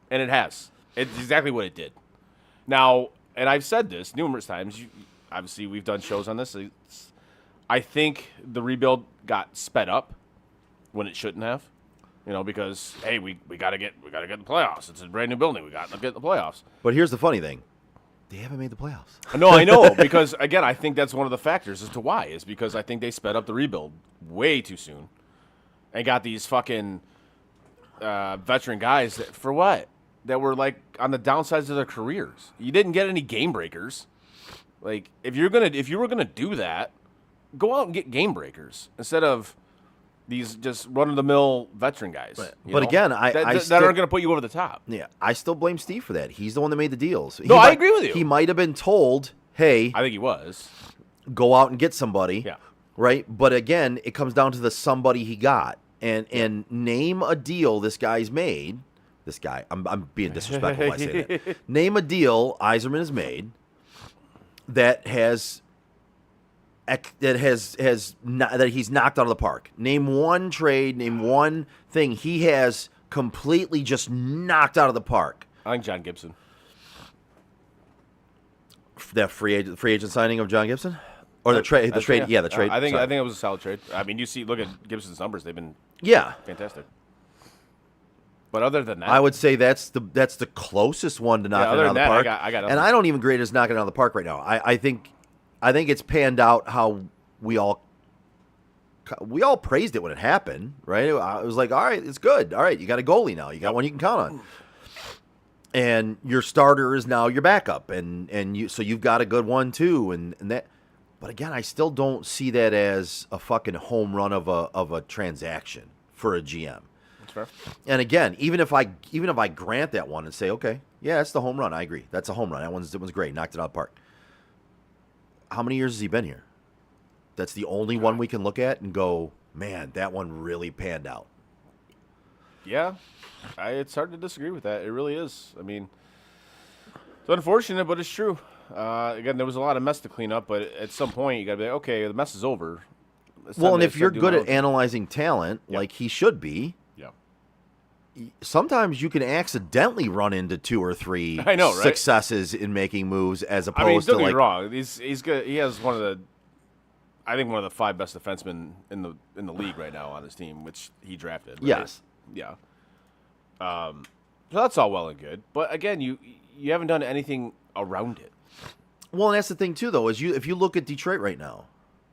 And it has. It's exactly what it did. Now, and I've said this numerous times. Obviously, we've done shows on this. I think the rebuild got sped up when it shouldn't have. Because hey, we gotta get the playoffs. It's a brand new building. We got to get the playoffs. But here's the funny thing: they haven't made the playoffs. No, I know because again, I think that's one of the factors as to why is because I think they sped up the rebuild way too soon, and got these fucking veteran guys that were like on the downsides of their careers. You didn't get any game breakers. Like if you were gonna do that, go out and get game breakers instead of these just run-of-the-mill veteran guys. But again, that aren't going to put you over the top. Yeah, I still blame Steve for that. He's the one that made the deals. I agree with you. He might have been told, hey, I think he was. Go out and get somebody. Yeah. Right? But again, it comes down to the somebody he got. And name a deal this guy's made. This guy, I'm being disrespectful by saying that. Name a deal Yzerman has made that he's knocked out of the park. Name one trade, name one thing he has completely just knocked out of the park. I think John Gibson. That free agent signing of John Gibson? Or the trade? The trade. Yeah, the trade. I think it was a solid trade. I mean, look at Gibson's numbers; they've been fantastic. But other than that, I would say that's the closest one to knocking it out of the park. I got and I don't even grade it as knocking it out of the park right now. I think it's panned out how we all praised it when it happened, right? It was like, all right, it's good. All right, you got a goalie now. You got one you can count on. And your starter is now your backup, and you've got a good one too, and that. But again, I still don't see that as a fucking home run of a transaction for a GM. That's fair. And again, even if I grant that one and say, okay, yeah, that's the home run. I agree. That's a home run. That one's great. Knocked it out of the park. How many years has he been here? That's the only one we can look at and go, man, that one really panned out. Yeah, it's hard to disagree with that. It really is. I mean, it's unfortunate, but it's true. Again, there was a lot of mess to clean up, but at some point you got to be like, okay, the mess is over. It's Well, time and to if you're start good doing at my own analyzing talent, like he should be, thing. Yeah. sometimes you can accidentally run into 2 or 3 I know, right? successes in making moves as I opposed mean, to don't get me like wrong. He's good. He has one of the 5 best defensemen in the league right now on his team, which he drafted. Right? Yes. Yeah. So that's all well and good, but again, you haven't done anything around it. Well, and that's the thing too, though, is if you look at Detroit right now,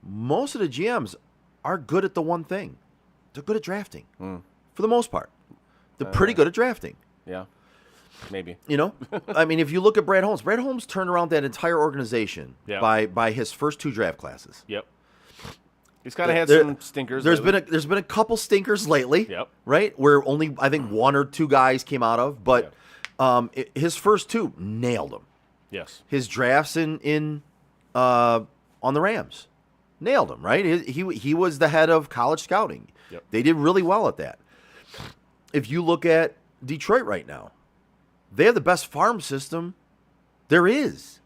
most of the GMs are good at the one thing. They're good at drafting, for the most part. They're pretty good at drafting. Yeah. Maybe. You know, I mean, if you look at Brad Holmes turned around that entire organization Yeah. by his first 2 draft classes. Yep. He's kind of had There- some stinkers. There's lately. been a couple stinkers lately. Yep. Right, where only I think 1 or 2 guys came out of, but his first 2 nailed him. Yes. His drafts in on the Rams nailed him, right? He was the head of college scouting. Yep. They did really well at that. If you look at Detroit right now, they have the best farm system there is.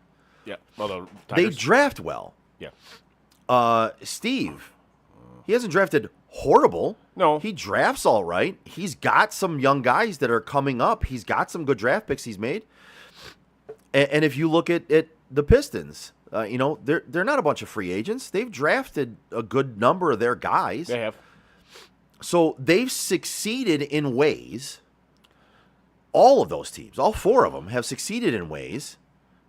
Yeah. Well, the They Tigers. draft well. Yeah. Steve, he hasn't drafted horrible. No. He drafts all right. He's got some young guys that are coming up. He's got some good draft picks he's made. And if you look at the Pistons, they're not a bunch of free agents. They've drafted a good number of their guys. They have. So they've succeeded in ways. All of those teams, all 4 of them, have succeeded in ways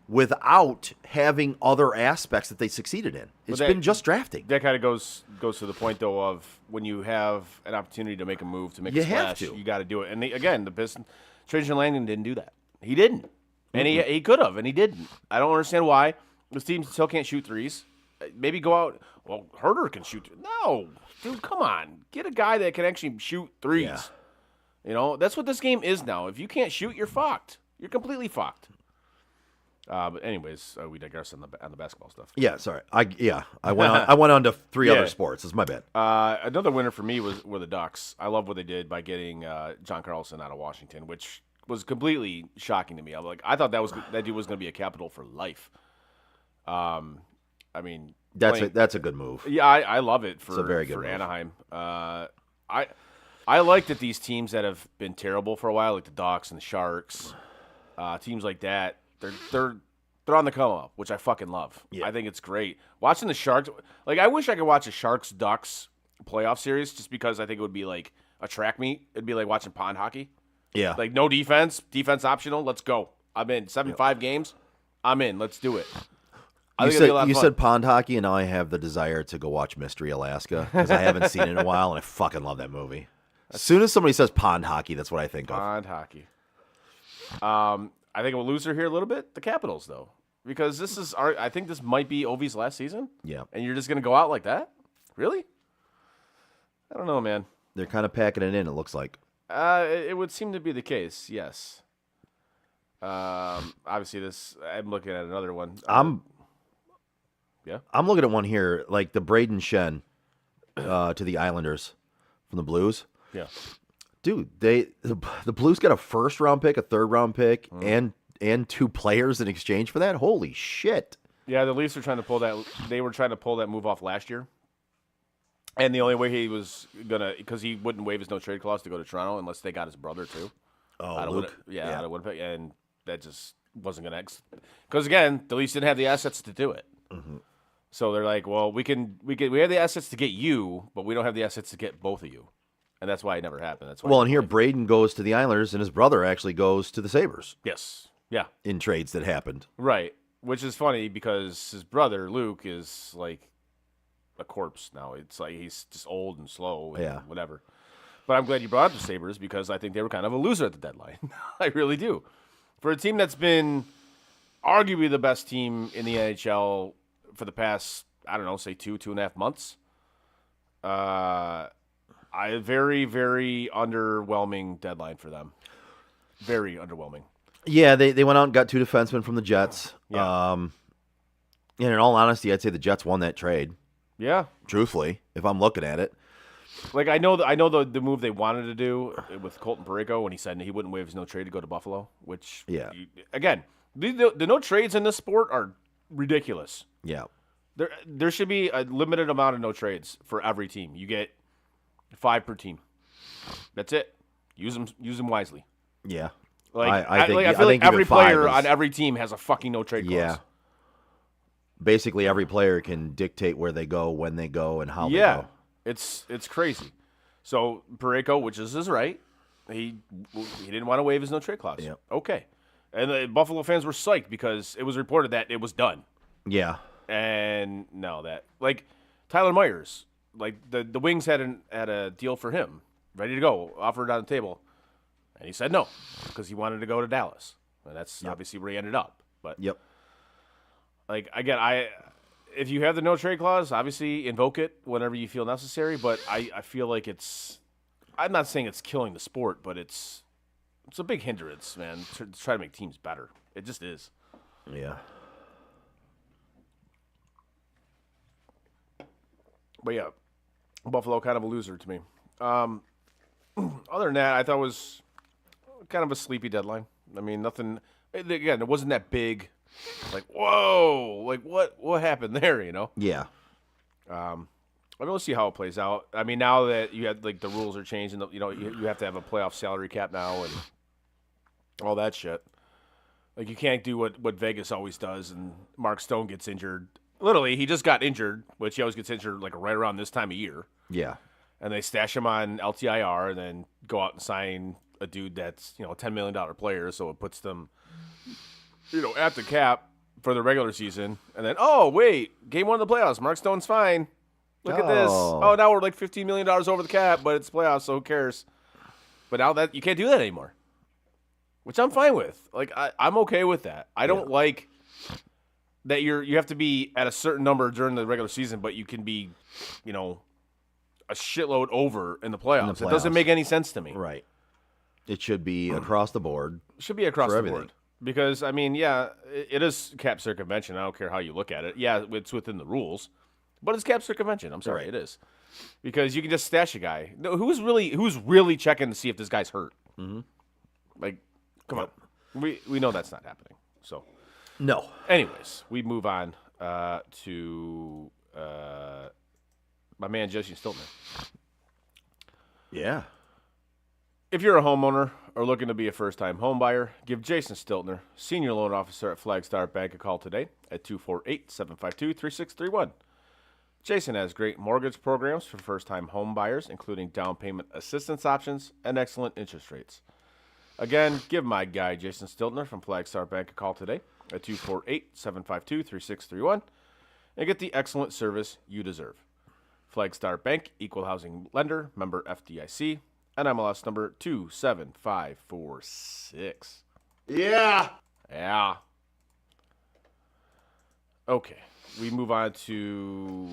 without having other aspects that they succeeded in. It's that- been just drafting. That kind of goes to the point, though, of when you have an opportunity to make a move, to make You a have splash, to. you got to do it. And the Pistons, Trajan Langdon didn't do that. He didn't. And he could have, and he didn't. I don't understand why. This team still can't shoot threes. Maybe go out. Well, Herter can shoot. No, dude, come on. Get a guy that can actually shoot threes. Yeah. That's what this game is now. If you can't shoot, you're fucked. You're completely fucked. But anyways, we digress on the basketball stuff. Yeah, sorry. I went on to 3 other sports. It's my bad. Another winner for me were the Ducks. I love what they did by getting John Carlson out of Washington, which was completely shocking to me. I thought that dude was going to be a Capital for life. I mean, That's a good move. yeah, I love it for a very good move. Anaheim. I like that these teams that have been terrible for a while, like the Ducks and the Sharks, teams like that, they're on the come up, which I fucking love. Yeah. I think it's great watching the Sharks. I wish I could watch a Sharks Ducks playoff series, just because I think it would be like a track meet. It'd be like watching pond hockey. Yeah. Like no defense optional. Let's go. I'm in 7-5 games. I'm in. Let's do it. I You think it'd be a lot said of you fun. said pond hockey, and now I have the desire to go watch Mystery Alaska because I haven't seen it in a while, and I fucking love that movie. As soon as somebody says pond hockey, that's what I think of. Pond hockey. I think a loser here a little bit, the Capitals, though, because I think this might be Ovi's last season. Yeah. And you're just gonna go out like that? Really? I don't know, man. They're kind of packing it in. It looks like. It would seem to be the case. Yes. Obviously, I'm looking at another one. Yeah. I'm looking at one here, like the Braden Shen to the Islanders from the Blues. Yeah. Dude, the Blues got a 1st-round pick, a 3rd-round pick, and 2 players in exchange for that. Holy shit! Yeah, the Leafs were trying to pull that. They were trying to pull that move off last year, and the only way he was gonna, because he wouldn't waive his no trade clause to go to Toronto unless they got his brother too. Oh, Luke. Out of Winnipeg, and that just wasn't gonna. Because again, the Leafs didn't have the assets to do it. Mm-hmm. So they're like, well, we have the assets to get you, but we don't have the assets to get both of you, and that's why it never happened. That's why. Well, and here Braden goes to the Islanders, and his brother actually goes to the Sabres yes, yeah, in trades that happened. right. Which is funny because his brother Luke is like a corpse now. It's like he's just old and slow and Yeah. whatever. But I'm glad you brought up the Sabres because I think they were kind of a loser at the deadline. I really do. For a team that's been arguably the best team in the NHL for the past, I don't know, say 2.5 months. Very, very underwhelming deadline for them. Very underwhelming. Yeah, they went out and got 2 defensemen from the Jets. Yeah. And in all honesty, I'd say the Jets won that trade. Yeah. Truthfully, if I'm looking at it. Like I know the move they wanted to do with Colton Parayko when he said he wouldn't waive his no trade to go to Buffalo, which Yeah. again, The no trades in this sport are ridiculous. Yeah. There should be a limited amount of no trades for every team. You get 5 per team. That's it. Use them wisely. Yeah. Like I feel like think every even 5 player is- on every team has a fucking no trade clause. Yeah. Basically, every player can dictate where they go, when they go, and how they Yeah, go. it's crazy. So Parayko, which is his right, he didn't want to waive his no trade clause. Yep. Okay, and the Buffalo fans were psyched because it was reported that it was done. Yeah. And no, that like Tyler Myers, like the Wings had a deal for him ready to go, offered on the table, and he said no because he wanted to go to Dallas, and that's obviously where he ended up. But Yep. like again, if you have the no trade clause, obviously invoke it whenever you feel necessary. But I feel like I'm not saying it's killing the sport, but it's a big hindrance, man, to try to make teams better. It just is. Yeah. But yeah, Buffalo kind of a loser to me. Other than that, I thought it was kind of a sleepy deadline. I mean, nothing. Again, it wasn't that big. Like, whoa, like what happened there? You know. Yeah. I mean, we'll see how it plays out. I mean, now that you have like the rules are changing, you know, you have to have a playoff salary cap now and all that shit. Like, you can't do what Vegas always does, and Mark Stone gets injured. Literally, he just got injured, which he always gets injured like right around this time of year. Yeah. And they stash him on LTIR and then go out and sign a dude that's, you know, a $10 million player, so it puts them, you know, at the cap for the regular season. And then, oh, wait, game 1 of the playoffs, Mark Stone's fine. Look at this. Oh, now we're like $15 million over the cap, but it's playoffs, so who cares? But now that you can't do that anymore, which I'm fine with. Like, I'm okay with that. I don't like that you have to be at a certain number during the regular season, but you can be, you know, a shitload over in the playoffs. It doesn't make any sense to me. Right. It should be across the board. It should be across For the everything. board. Because, I mean, yeah, it is cap circumvention. I don't care how you look at it. Yeah, it's within the rules. But it's cap circumvention. I'm sorry, Right. it is. Because you can just stash a guy. No, who's really checking to see if this guy's hurt? Mm-hmm. Like, come on. We know that's not happening. So, No. anyways, we move on to my man, Jesse Stiltner. Yeah. If you're a homeowner or looking to be a first-time home buyer, give Jason Stiltner, Senior Loan Officer at Flagstar Bank, a call today at 248-752-3631. Jason has great mortgage programs for first-time home buyers, including down payment assistance options and excellent interest rates. Again, give my guy, Jason Stiltner from Flagstar Bank, a call today at 248-752-3631 and get the excellent service you deserve. Flagstar Bank, Equal Housing Lender, member FDIC, NMLS number 27546. Yeah. Yeah. Okay, we move on to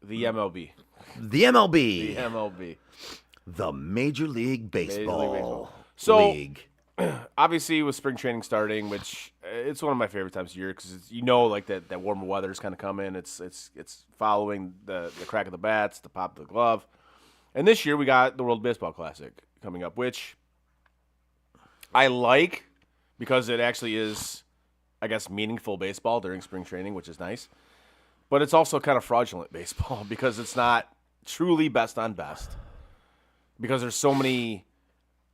the MLB. The MLB. The MLB. The Major League Baseball. So- League. Obviously, with spring training starting, which it's one of my favorite times of year because you know, like that warmer weather's kind of coming. It's following the crack of the bats, the pop of the glove, and this year we got the World Baseball Classic coming up, which I like because it actually is, I guess, meaningful baseball during spring training, which is nice. But it's also kind of fraudulent baseball because it's not truly best on best because there's so many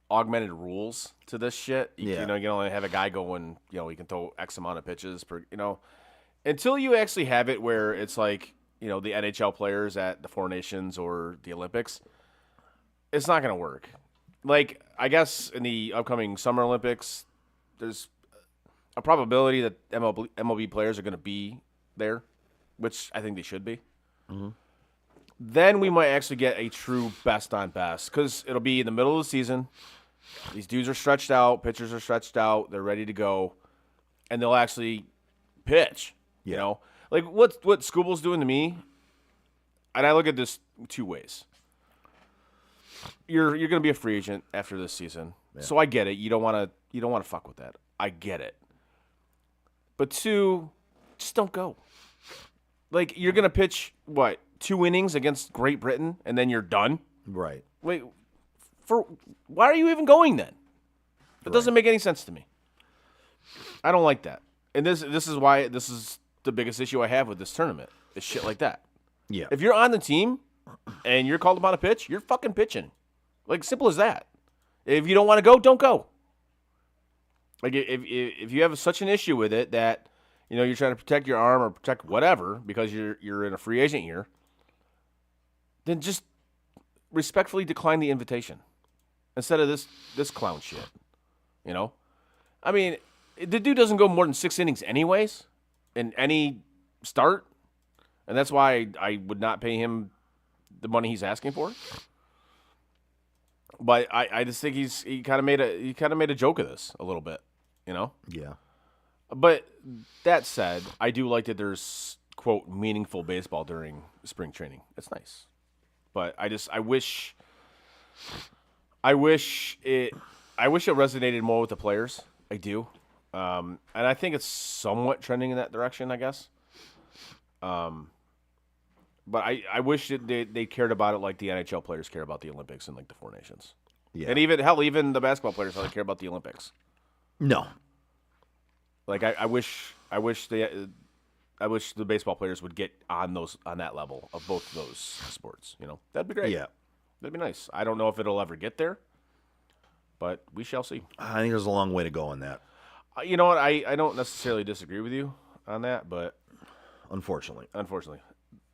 augmented rules to this shit. Yeah. You know, you can only have a guy going, you know, he can throw X amount of pitches per, you know, until you actually have it where it's like, you know, the NHL players at the Four Nations or the Olympics, it's not going to work. Like, I guess in the upcoming Summer Olympics, there's a probability that MLB players are going to be there, which I think they should be. Mm-hmm. Then we might actually get a true best on best because it'll be in the middle of the season. These dudes are stretched out, pitchers are stretched out, they're ready to go, and they'll actually pitch. You Yeah. know, like what Scooble's doing to me, and I look at this 2 ways. You're going to be a free agent after this season, so I get it. You don't want to fuck with that. I get it. But 2, just don't go. Like, you're going to pitch, what, 2 innings against Great Britain, and then you're done? Right. Wait, why are you even going then? It doesn't make any sense to me. I don't like that. And this is why this is the biggest issue I have with this tournament. Is shit like that. Yeah. If you're on the team and you're called upon to pitch, you're fucking pitching. Like, simple as that. If you don't want to go, don't go. Like, if you have such an issue with it that, you're trying to protect your arm or protect whatever because you're in a free agent year, then just respectfully decline the invitation instead of this clown shit. I mean, the dude doesn't go more than 6 innings anyways in any start, and that's why I would not pay him the money he's asking for. But I just think he kind of made a joke of this a little bit, Yeah. But that said, I do like that there's quote meaningful baseball during spring training. It's nice, but I wish it resonated more with the players. I do, and I think it's somewhat trending in that direction, I guess. But I wish that they cared about it like the NHL players care about the Olympics and like the Four Nations. Yeah. And even the basketball players how they care about the Olympics. No. Like I wish the baseball players would get on that level of both of those sports. That'd be great. Yeah. That'd be nice. I don't know if it'll ever get there, but we shall see. I think there's a long way to go on that. You know what? I don't necessarily disagree with you on that, but Unfortunately.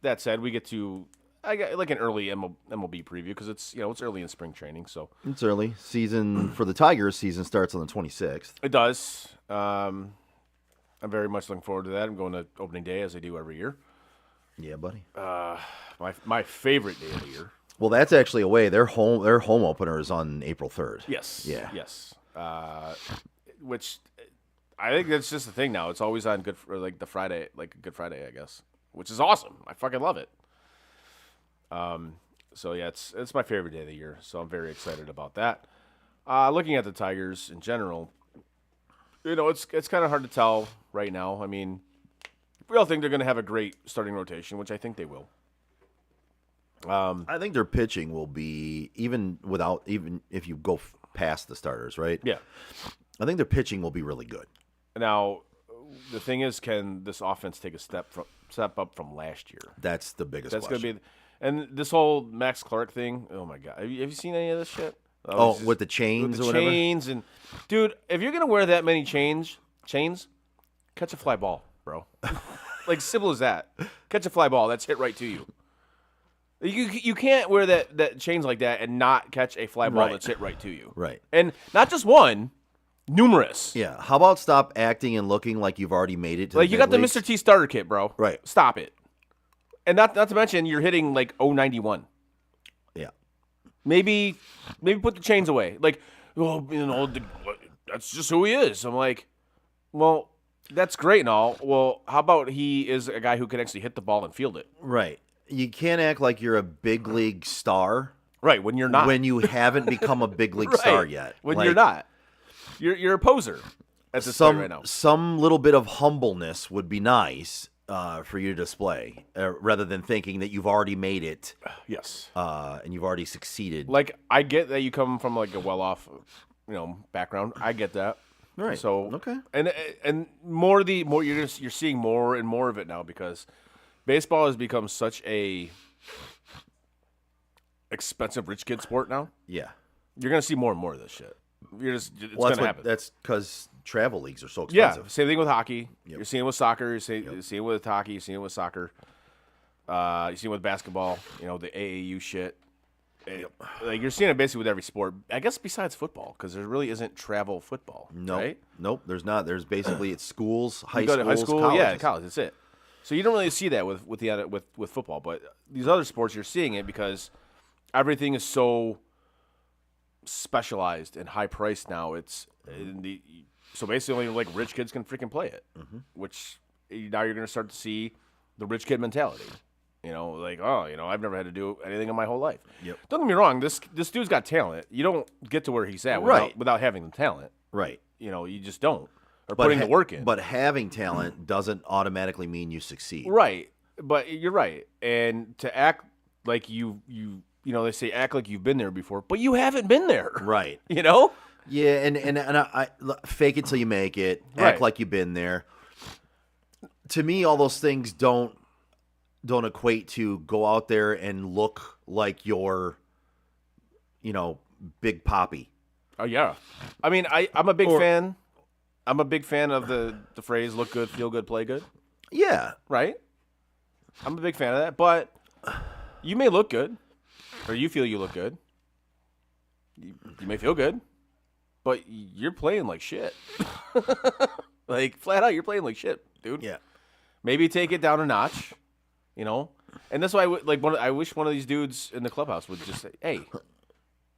That said, we get to I got like an early MLB preview because it's it's early in spring training, so It's early. Season for the Tigers season starts on the 26th. it does. I'm very much looking forward to that. I'm going to opening day as I do every year. Yeah, buddy. My favorite day of the year. Well, that's actually away. Their home opener is on April 3rd. Yes. Yeah. Yes. Which I think that's just the thing now. It's always on the Friday, like Good Friday, I guess, which is awesome. I fucking love it. So yeah, it's my favorite day of the year. So I'm very excited about that. Looking at the Tigers in general, it's kind of hard to tell right now. I mean, we all think they're going to have a great starting rotation, which I think they will. I think their pitching will be even if you go past the starters, right? Yeah. I think their pitching will be really good. Now, the thing is, can this offense take a step up from last year? That's the biggest That's question. going to be, and this whole Max Clark thing. Oh my God, have you seen any of this shit? With the chains with the or whatever? chains and dude, if you're gonna wear that many chains, catch a fly ball, bro. Like simple as that. Catch a fly ball. That's hit right to you. You can't wear that chains like that and not catch a fly ball Right. that's hit right to you. Right. And not just one, numerous. Yeah. How about stop acting and looking like you've already made it to Like the you big got the leagues? Mr. T starter kit, bro. Right. Stop it. And not to mention you're hitting like 091. Yeah. Maybe put the chains away. Like, that's just who he is. I'm like, well, that's great and all. Well, how about he is a guy who can actually hit the ball and field it? Right. You can't act like you're a big league star Right, when you're not. when you haven't become a big league Right, star yet. When Like, you're not. You're a poser at this point right now. some little bit of humbleness would be nice for you to display, rather than thinking that you've already made it Yes. and you've already succeeded. Like, I get that you come from like a well-off, background. I get that. Right. So Okay. and more you're seeing more and more of it now because baseball has become such a expensive rich kid sport now. Yeah. You're gonna see more and more of this shit. It's Well, gonna happen. that's because travel leagues are so Yeah, expensive. same thing with hockey. Yep. You're seeing it with soccer. You're seeing it with hockey. You're seeing it with soccer. You see it with basketball. The AAU shit. Like you're seeing it basically with every sport. I guess besides football, because there really isn't travel football. Nope. Right? Nope. There's not. There's basically it's schools, high You go schools, to high school, colleges. college. That's it. So you don't really see that with football, but these other sports you're seeing it because everything is so specialized and high priced now. It's so basically only like rich kids can freaking play it, which now you're going to start to see the rich kid mentality. I've never had to do anything in my whole life. Yep. Don't get me wrong. This dude's got talent. You don't get to where he's at Right. without having the talent. Right. You just don't. Or putting the work in. But having talent doesn't automatically mean you succeed. Right, but you're right. And to act like they say act like you've been there before, but you haven't been there. Right. Yeah, and I fake it till you make it. Right. Act like you've been there. To me, all those things don't equate to go out there and look like you're, Big Poppy. Oh yeah, I mean, I'm a big fan. I'm a big fan of the phrase "look good, feel good, play good." Yeah. Right. I'm a big fan of that, but you may look good, or you feel you look good. You may feel good, but you're playing like shit. Like flat out, you're playing like shit, dude. Yeah. Maybe take it down a notch, And that's why I wish one of these dudes in the clubhouse would just say, "Hey,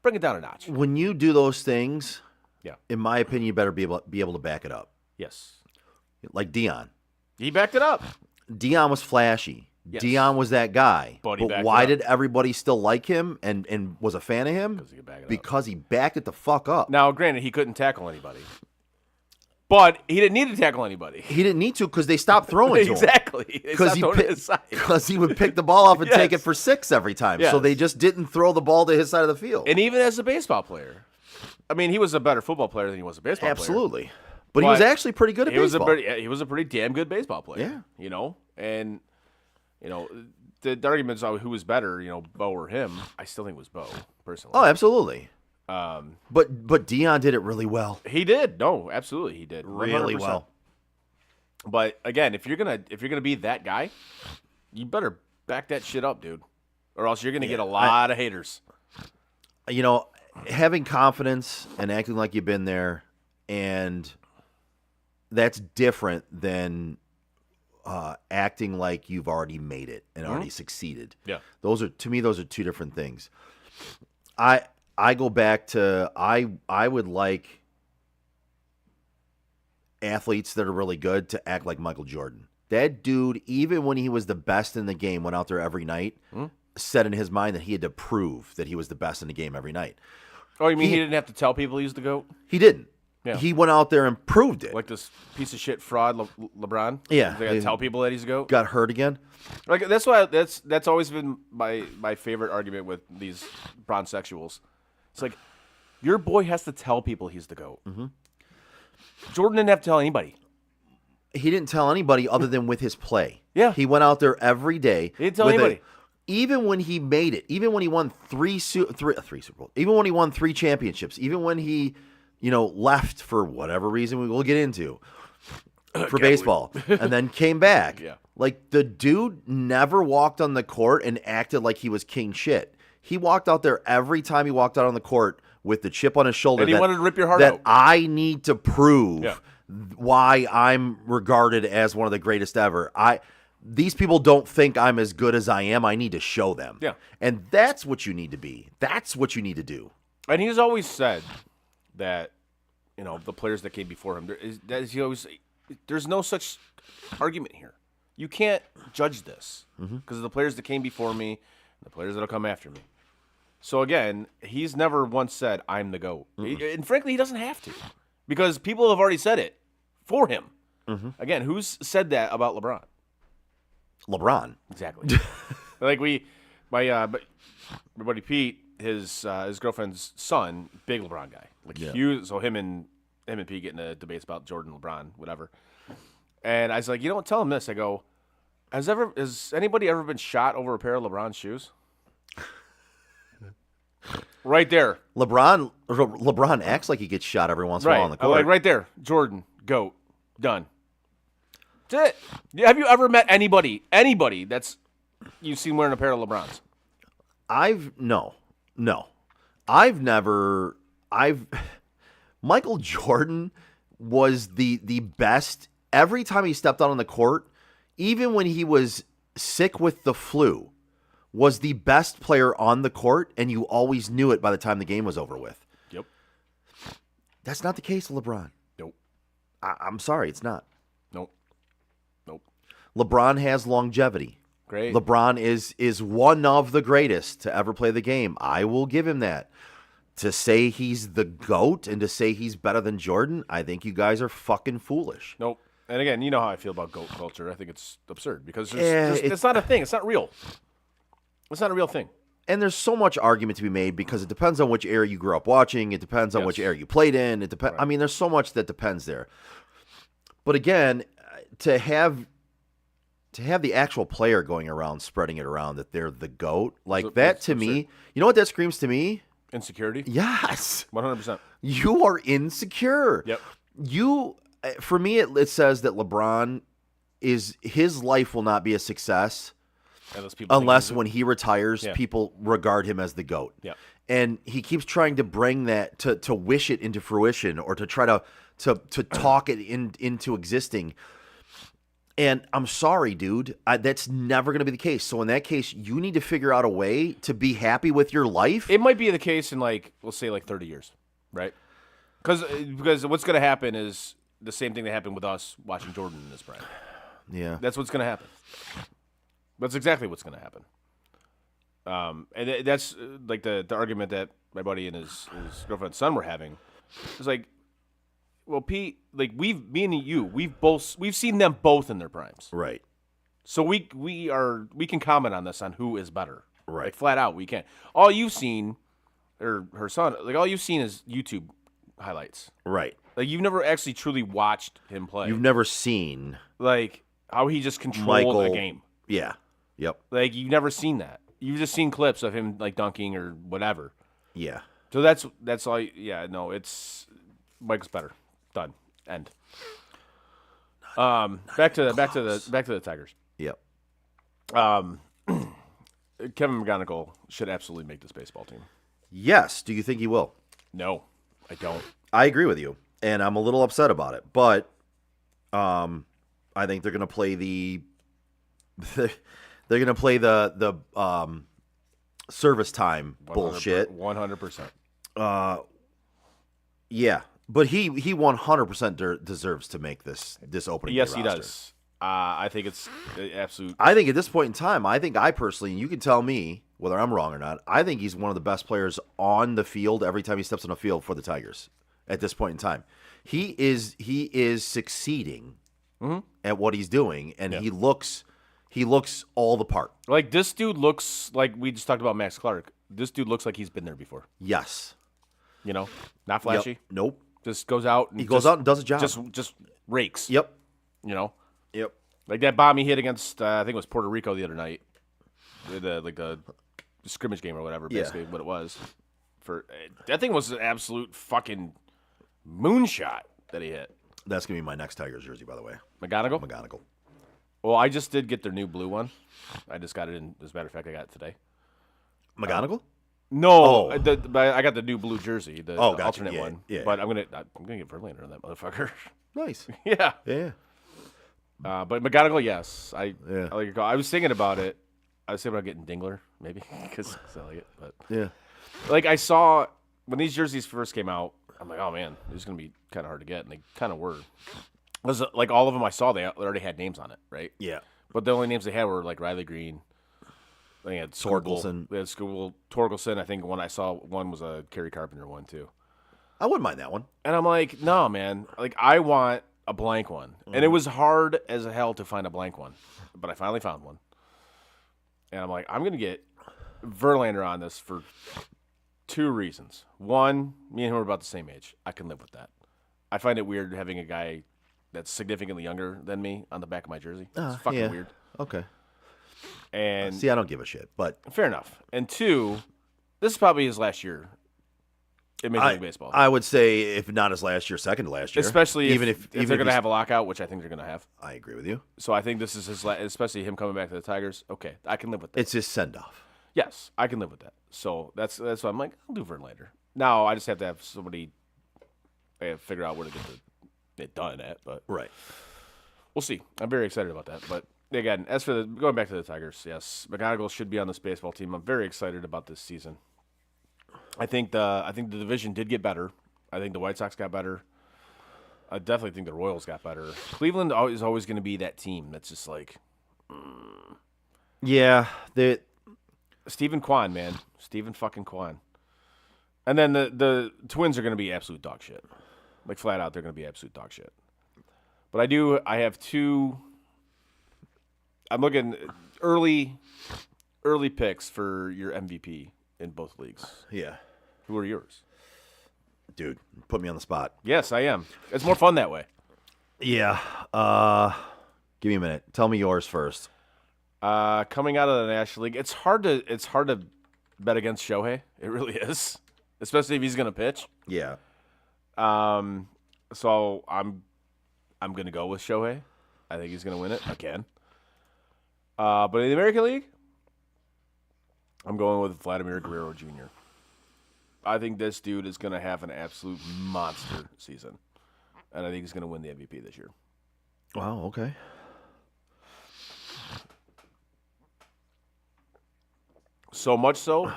bring it down a notch." When you do those things, Yeah. in my opinion, you better be able to back it up. Yes. Like Dion. He backed it up. Dion was flashy. Yes. Dion was that guy. But he backed why it up. did everybody still like him and was a fan of him? Because he could back it up. Because he backed it the fuck up. Now, granted, he couldn't tackle anybody, but he didn't need to tackle anybody. He didn't need to because they stopped throwing to him. Exactly. Because he would pick the ball off and take it for 6 every time. So Yes. they just didn't throw the ball to his side of the field. And even as a baseball player, I mean, he was a better football player than he was a baseball player. Absolutely. But he was actually pretty good at He was baseball. he was a pretty damn good baseball player. Yeah. And the arguments on who was better, Bo or him. I still think it was Bo personally. Oh, absolutely. But Dion did it really well. He did. No, absolutely, he did. Really 100%. well. But again, if you're gonna be that guy, you better back that shit up, dude, or else you're gonna get a lot of haters. Having confidence and acting like you've been there, and that's different than acting like you've already made it and already succeeded. Yeah. Those are two different things. I go back to I would like athletes that are really good to act like Michael Jordan. That dude, even when he was the best in the game, went out there every night, said in his mind that he had to prove that he was the best in the game every night. Oh, you mean he didn't have to tell people he was the GOAT? He didn't. Yeah. He went out there and proved it. Like this piece of shit fraud, LeBron. Yeah. They gotta tell people that he's a GOAT. Got hurt again. Like that's why that's always been my favorite argument with these bronzexuals. It's like your boy has to tell people he's the GOAT. Mm-hmm. Jordan didn't have to tell anybody. He didn't tell anybody other than with his play. Yeah. He went out there every day. He didn't tell with anybody. Even when he made it, even when he won three Super Bowls, even when he won 3 championships, even when he, left for whatever reason we will get into for baseball and then came back. Yeah. Like the dude never walked on the court and acted like he was king shit. He walked out there every time he walked out on the court with the chip on his shoulder. And he wanted to rip your heart that out. I need to prove Yeah. why I'm regarded as one of the greatest ever. These people don't think I'm as good as I am. I need to show them. Yeah. And that's what you need to be. That's what you need to do. And he's always said that, the players that came before him, there's no such argument here. You can't judge this because of the players that came before me and the players that will come after me. So again, he's never once said, I'm the GOAT. And frankly, he doesn't have to because people have already said it for him. Again, who's said that about LeBron? LeBron. Exactly. Like my buddy Pete, his girlfriend's son, big LeBron guy. Like huge. So him and Pete getting into debates about Jordan, LeBron, whatever. And I was like, tell him this. I go, has anybody ever been shot over a pair of LeBron's shoes? Right there. LeBron acts like he gets shot every once in a while on the I'm court. like right there. Jordan, GOAT, done. That's it. Have you ever met anybody that's you've seen wearing a pair of LeBrons? No. Michael Jordan was the best every time he stepped out on the court, even when he was sick with the flu, was the best player on the court, and you always knew it by the time the game was over with. Yep. That's not the case with LeBron. Nope. I'm sorry, it's not. Nope. LeBron has longevity. Great. LeBron is one of the greatest to ever play the game. I will give him that. To say he's the GOAT and to say he's better than Jordan, I think you guys are fucking foolish. Nope. And again, you know how I feel about GOAT culture. I think it's absurd because Yeah, it's not a thing. It's not real. It's not a real thing. And there's so much argument to be made because it depends on which era you grew up watching. It depends on which era you played in. It depends. I mean, there's so much that depends there. But again, to have the actual player going around spreading it around that they're the GOAT, like that to me, you know what that screams to me? Insecurity? Yes. 100%. You are insecure. Yep. For me, it says that LeBron his life will not be a success unless when he retires, people regard him as the GOAT. Yep. And he keeps trying to bring that to wish it into fruition or to try to talk it into existing. And I'm sorry, dude, that's never going to be the case. So in that case, you need to figure out a way to be happy with your life. It might be the case in we'll say 30 years, right? Because what's going to happen is the same thing that happened with us watching Jordan in his prime. Yeah. That's what's going to happen. That's exactly what's going to happen. And that's like the argument that my buddy and his girlfriend's son were having. It's like, well, Pete, me and you, we've seen them both in their primes, Right. so we can comment on this on who is better, Right. flat out, we can. All you've seen, or her son, all you've seen is YouTube highlights. Right. You've never actually truly watched him play. You've never seen How he just controlled Michael a game. Yeah. Yep. You've never seen that. You've just seen clips of him dunking or whatever. Yeah. So that's all. Yeah. No, it's Mike's better. Done. End. Back to the Tigers. Yep. Kevin McGonigal should absolutely make this baseball team. Yes. Do you think he will? No, I don't. I agree with you, and I'm a little upset about it. But, I think they're going to play they're going to play the service time 100%, bullshit. 100%. Yeah, but he 100% deserves to make this opening. Yes, day he roster. does. I think it's absolute. I think at this point in time, I personally, and you can tell me whether I'm wrong or not, I think he's one of the best players on the field every time he steps on the field for the Tigers at this point in time. He is succeeding at what he's doing, and he looks all the part. This dude looks like we just talked about Max Clark. This dude looks like he's been there before. Yes. Not flashy. Yep. Nope. Just goes out. And He goes out and does a job. Just rakes. Yep. Yep. Like that bomb he hit against, I think it was Puerto Rico the other night. The scrimmage game or whatever, basically what it was. That thing was an absolute fucking moonshot that he hit. That's going to be my next Tigers jersey, by the way. McGonigal? Well, I just did get their new blue one. I just got it in, as a matter of fact, I got it today. McGonigal? No, but I got the new blue jersey, the gotcha. alternate one. Yeah. But I'm gonna get Verlander on that motherfucker. Nice. Yeah. Yeah. But McGonigal, yes. I Yeah. like your call. I was thinking about it. I was thinking about getting Dingler, maybe, because I like it. But Yeah. I saw when these jerseys first came out, I'm like, oh man, this is gonna be kind of hard to get, and they kind of were. Was all of them I saw, they already had names on it, right? Yeah. But the only names they had were Riley Green. They had Torkelson. They had Torkelson. I think one I saw was a Kerry Carpenter one too. I wouldn't mind that one. And I'm like, no, man. I want a blank one. And it was hard as hell to find a blank one. But I finally found one. And I'm like, I'm going to get Verlander on this for two reasons. One, me and him are about the same age. I can live with that. I find it weird having a guy that's significantly younger than me on the back of my jersey. It's fucking yeah. weird. Okay. And See, I don't give a shit, but fair enough. And two, this is probably his last year in Major League Baseball. I would say if not his last year, second to last year. Especially if they're going to he's- have a lockout, which I think they're going to have. I agree with you. So I think this is his especially him coming back to the Tigers. Okay, I can live with that. It's his send off. Yes, I can live with that. So that's why I'm like, I'll do Verlander. Now I just have to have somebody figure out where to get it done at, but Right. we'll see. I'm very excited about that. But again, as for going back to the Tigers, yes, McGonigal should be on this baseball team. I'm very excited about this season. I think the division did get better. I think the White Sox got better. I definitely think the Royals got better. Cleveland is always going to be that team that's just like Yeah. Stephen Kwan, man. Stephen fucking Kwan. And then the Twins are going to be absolute dog shit. Flat out, they're going to be absolute dog shit. But I have two. I'm looking early early picks for your MVP in both leagues. Yeah. Who are yours? Dude, put me on the spot. Yes, I am. It's more fun that way. Yeah. Give me a minute. Tell me yours first. Coming out of the National League, it's hard to bet against Shohei. It really is, especially if he's going to pitch. Yeah. So I'm going to go with Shohei. I think he's going to win it again. But in the American League, I'm going with Vladimir Guerrero Jr. I think this dude is going to have an absolute monster season, and I think he's going to win the MVP this year. Wow, okay. So much so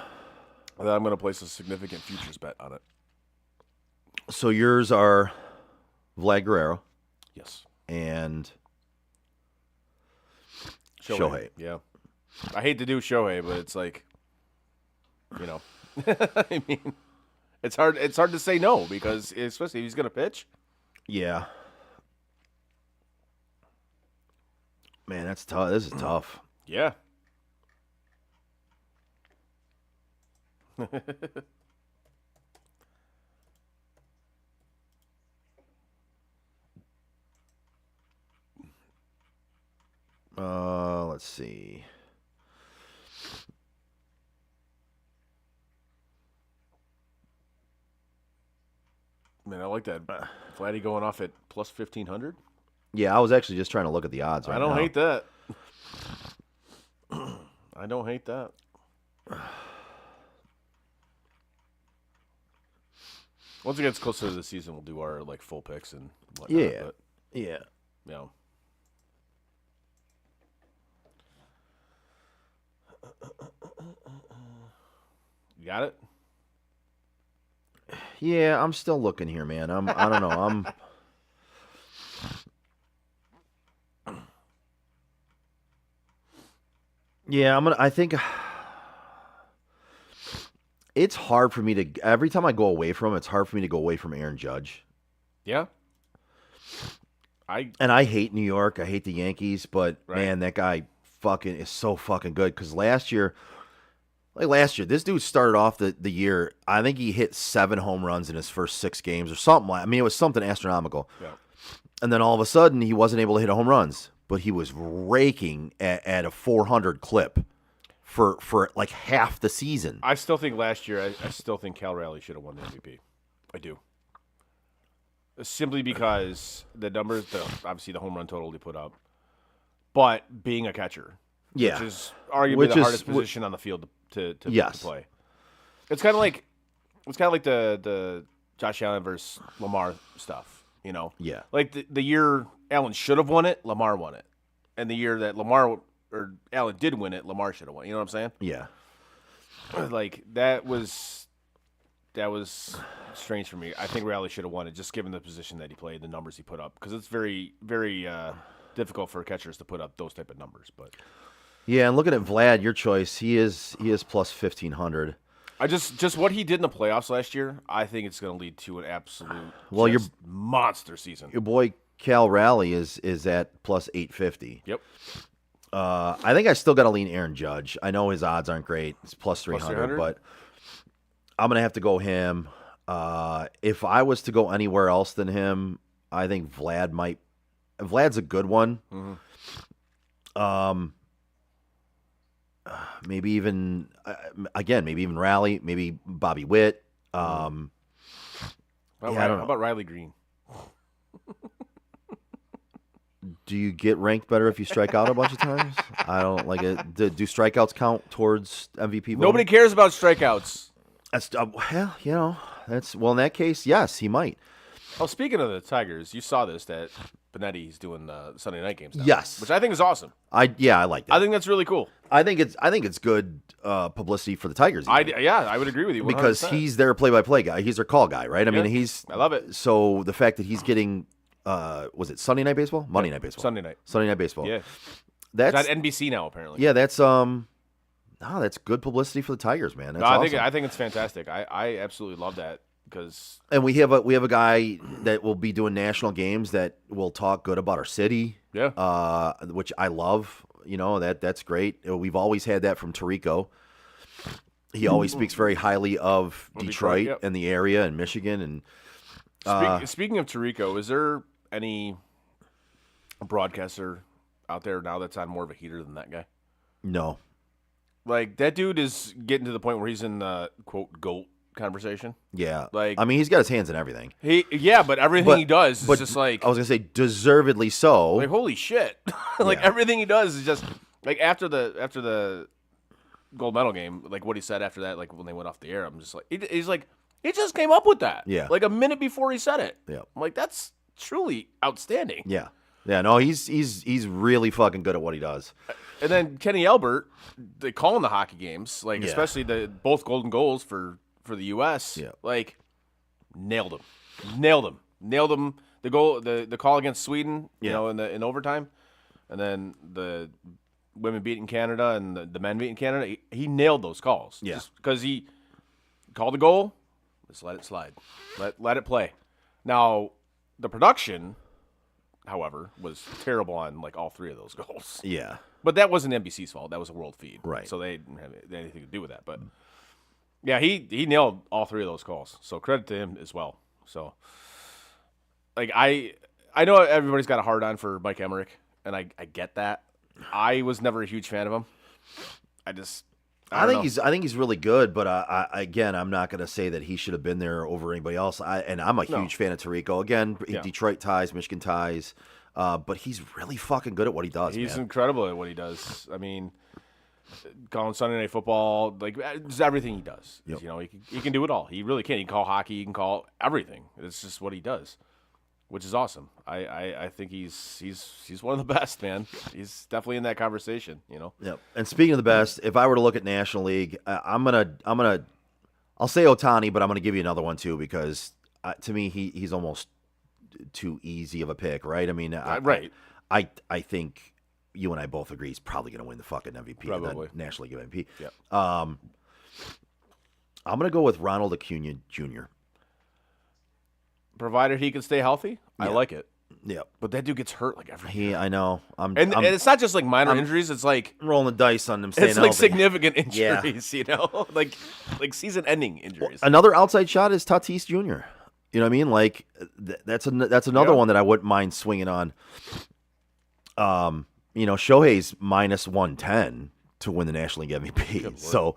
that I'm going to place a significant futures bet on it. So yours are Vlad Guerrero Yes. and Shohei. Yeah. I hate to do Shohei, but it's like, I mean, it's hard to say no because especially if he's going to pitch. Yeah. Man, that's tough. This is tough. Yeah. Let's see. Man, I like that. Vladdy going off at plus 1,500. Yeah, I was actually just trying to look at the odds right I don't now. hate that. I don't hate that. Once it gets closer to the season, we'll do our full picks and whatnot. Yeah. But, Yeah. You got it? Yeah, I'm still looking here, man. I don't know. Yeah, I think it's hard for me to every time I go away from him, it's hard for me to go away from Aaron Judge. Yeah. And I hate New York. I hate the Yankees, but Right. man, that guy fucking is so fucking good. Because last year, this dude started off the year. I think he hit 7 home runs in his first 6 games or something. I mean, it was something astronomical. Yeah. And then all of a sudden, he wasn't able to hit home runs, but he was raking at a 400 clip for like half the season. I still think last year, I still think Cal Raleigh should have won the MVP. I do. Simply because the numbers, obviously the home run total he put up, but being a catcher, Yeah. which is arguably the hardest position on the field to Yes. play. It's kind of like the Josh Allen versus Lamar stuff, Yeah. Like the year Allen should have won it, Lamar won it, and the year that Lamar or Allen did win it, Lamar should have won. You know what I'm saying? Yeah. Like that was strange for me. I think Raleigh should have won it, just given the position that he played, the numbers he put up, because it's very, very difficult for catchers to put up those type of numbers. But Yeah, and looking at Vlad, your choice, he is plus 1,500. I just what he did in the playoffs last year, I think it's going to lead to an absolute monster season. Your boy Cal Raleigh is at plus 850. Yep. I think I still got to lean Aaron Judge. I know his odds aren't great. It's plus 300, but I'm going to have to go him. If I was to go anywhere else than him, I think Vlad's a good one. Mm-hmm. Maybe even Raleigh, maybe Bobby Witt. How about Riley Green? Do you get ranked better if you strike out a bunch of times? I don't like it. Do strikeouts count towards MVP voting? Nobody cares about strikeouts. That's in that case, yes, he might. Oh, speaking of the Tigers, you saw this that Benetti's doing Sunday night games now. Yes. Which I think is awesome. I like that. I think that's really cool. I think it's good publicity for the Tigers. I would agree with you 100%. Because he's their play-by-play guy. He's their call guy, right? I mean, I love it. So the fact that he's getting was it Sunday Night Baseball? Monday Night Baseball. Sunday night. Sunday Night Baseball. Yeah. That's It's on NBC now apparently. Yeah, that's that's good publicity for the Tigers, man. That's awesome. I think it's fantastic. I absolutely love that because And we have a guy that will be doing national games that will talk good about our city. Yeah. Which I love. that's great. We've always had that from Tirico. He always speaks very highly of Detroit yep. and the area and Michigan. And Speaking of Tirico, is there any broadcaster out there now that's on more of a heater than that guy? no, Like, that dude is getting to the point where he's in the, quote, GOAT conversation. yeah, Like- I mean, he's got his hands in everything. But everything he does is but just like, I was gonna say, deservedly so. like, holy shit. Like, Yeah. everything he does is just, like, after the gold medal game, like, what he said after that, like, when they went off the air, I'm just like, he's like, he just came up with that. Yeah. Like, a minute before he said it. Yeah. I'm like, that's truly outstanding. Yeah, no, he's really fucking good at what he does. And then Kenny Albert, they calling the hockey games, like, Yeah. especially both golden goals for the U.S. Yeah. Like, nailed him. The goal, the call against Sweden, you Yeah. know, in overtime, and then the women beating Canada and the men beating Canada. He nailed those calls. Yeah. Just because he called the goal, just let it slide, let it play. Now, the production, however, was terrible on like all three of those goals. Yeah, But that wasn't NBC's fault. That was a world feed. Right. So they didn't have anything to do with that. But yeah, he nailed all three of those calls. So credit to him as well. So like I know everybody's got a hard on for Mike Emmerich, and I get that. I was never a huge fan of him. I don't know. I think he's really good, but again, I'm not going to say that he should have been there over anybody else. I'm a huge fan of Tirico. Again, Yeah. Detroit ties, Michigan ties, but he's really fucking good at what he does. He's man. incredible at what he does. I mean, calling Sunday Night Football, like just everything he does. Yep. You know, he can do it all. He really can. He can call hockey. He can call everything. It's just what he does, which is awesome. I think he's one of the best, man. He's definitely in that conversation. You know. Yep. And speaking of the best, if I were to look at National League, I'll say Ohtani, but I'm gonna give you another one too because to me he's almost too easy of a pick, right? I mean, Right. I think you and I both agree he's probably gonna win the fucking MVP, Probably. the National League MVP. Yep. I'm gonna go with Ronald Acuna Jr. Provided he can stay healthy, I Yeah. like it. Yep. But that dude gets hurt like every year. I know. I'm And it's not just like minor injuries. It's like rolling the dice on him staying it's like healthy. significant Yeah. injuries. You know, like season-ending injuries. Another outside shot is Tatis Jr. You know what I mean? Like that's another Yeah. one that I wouldn't mind swinging on. Shohei's minus 110 to win the National League MVP. So,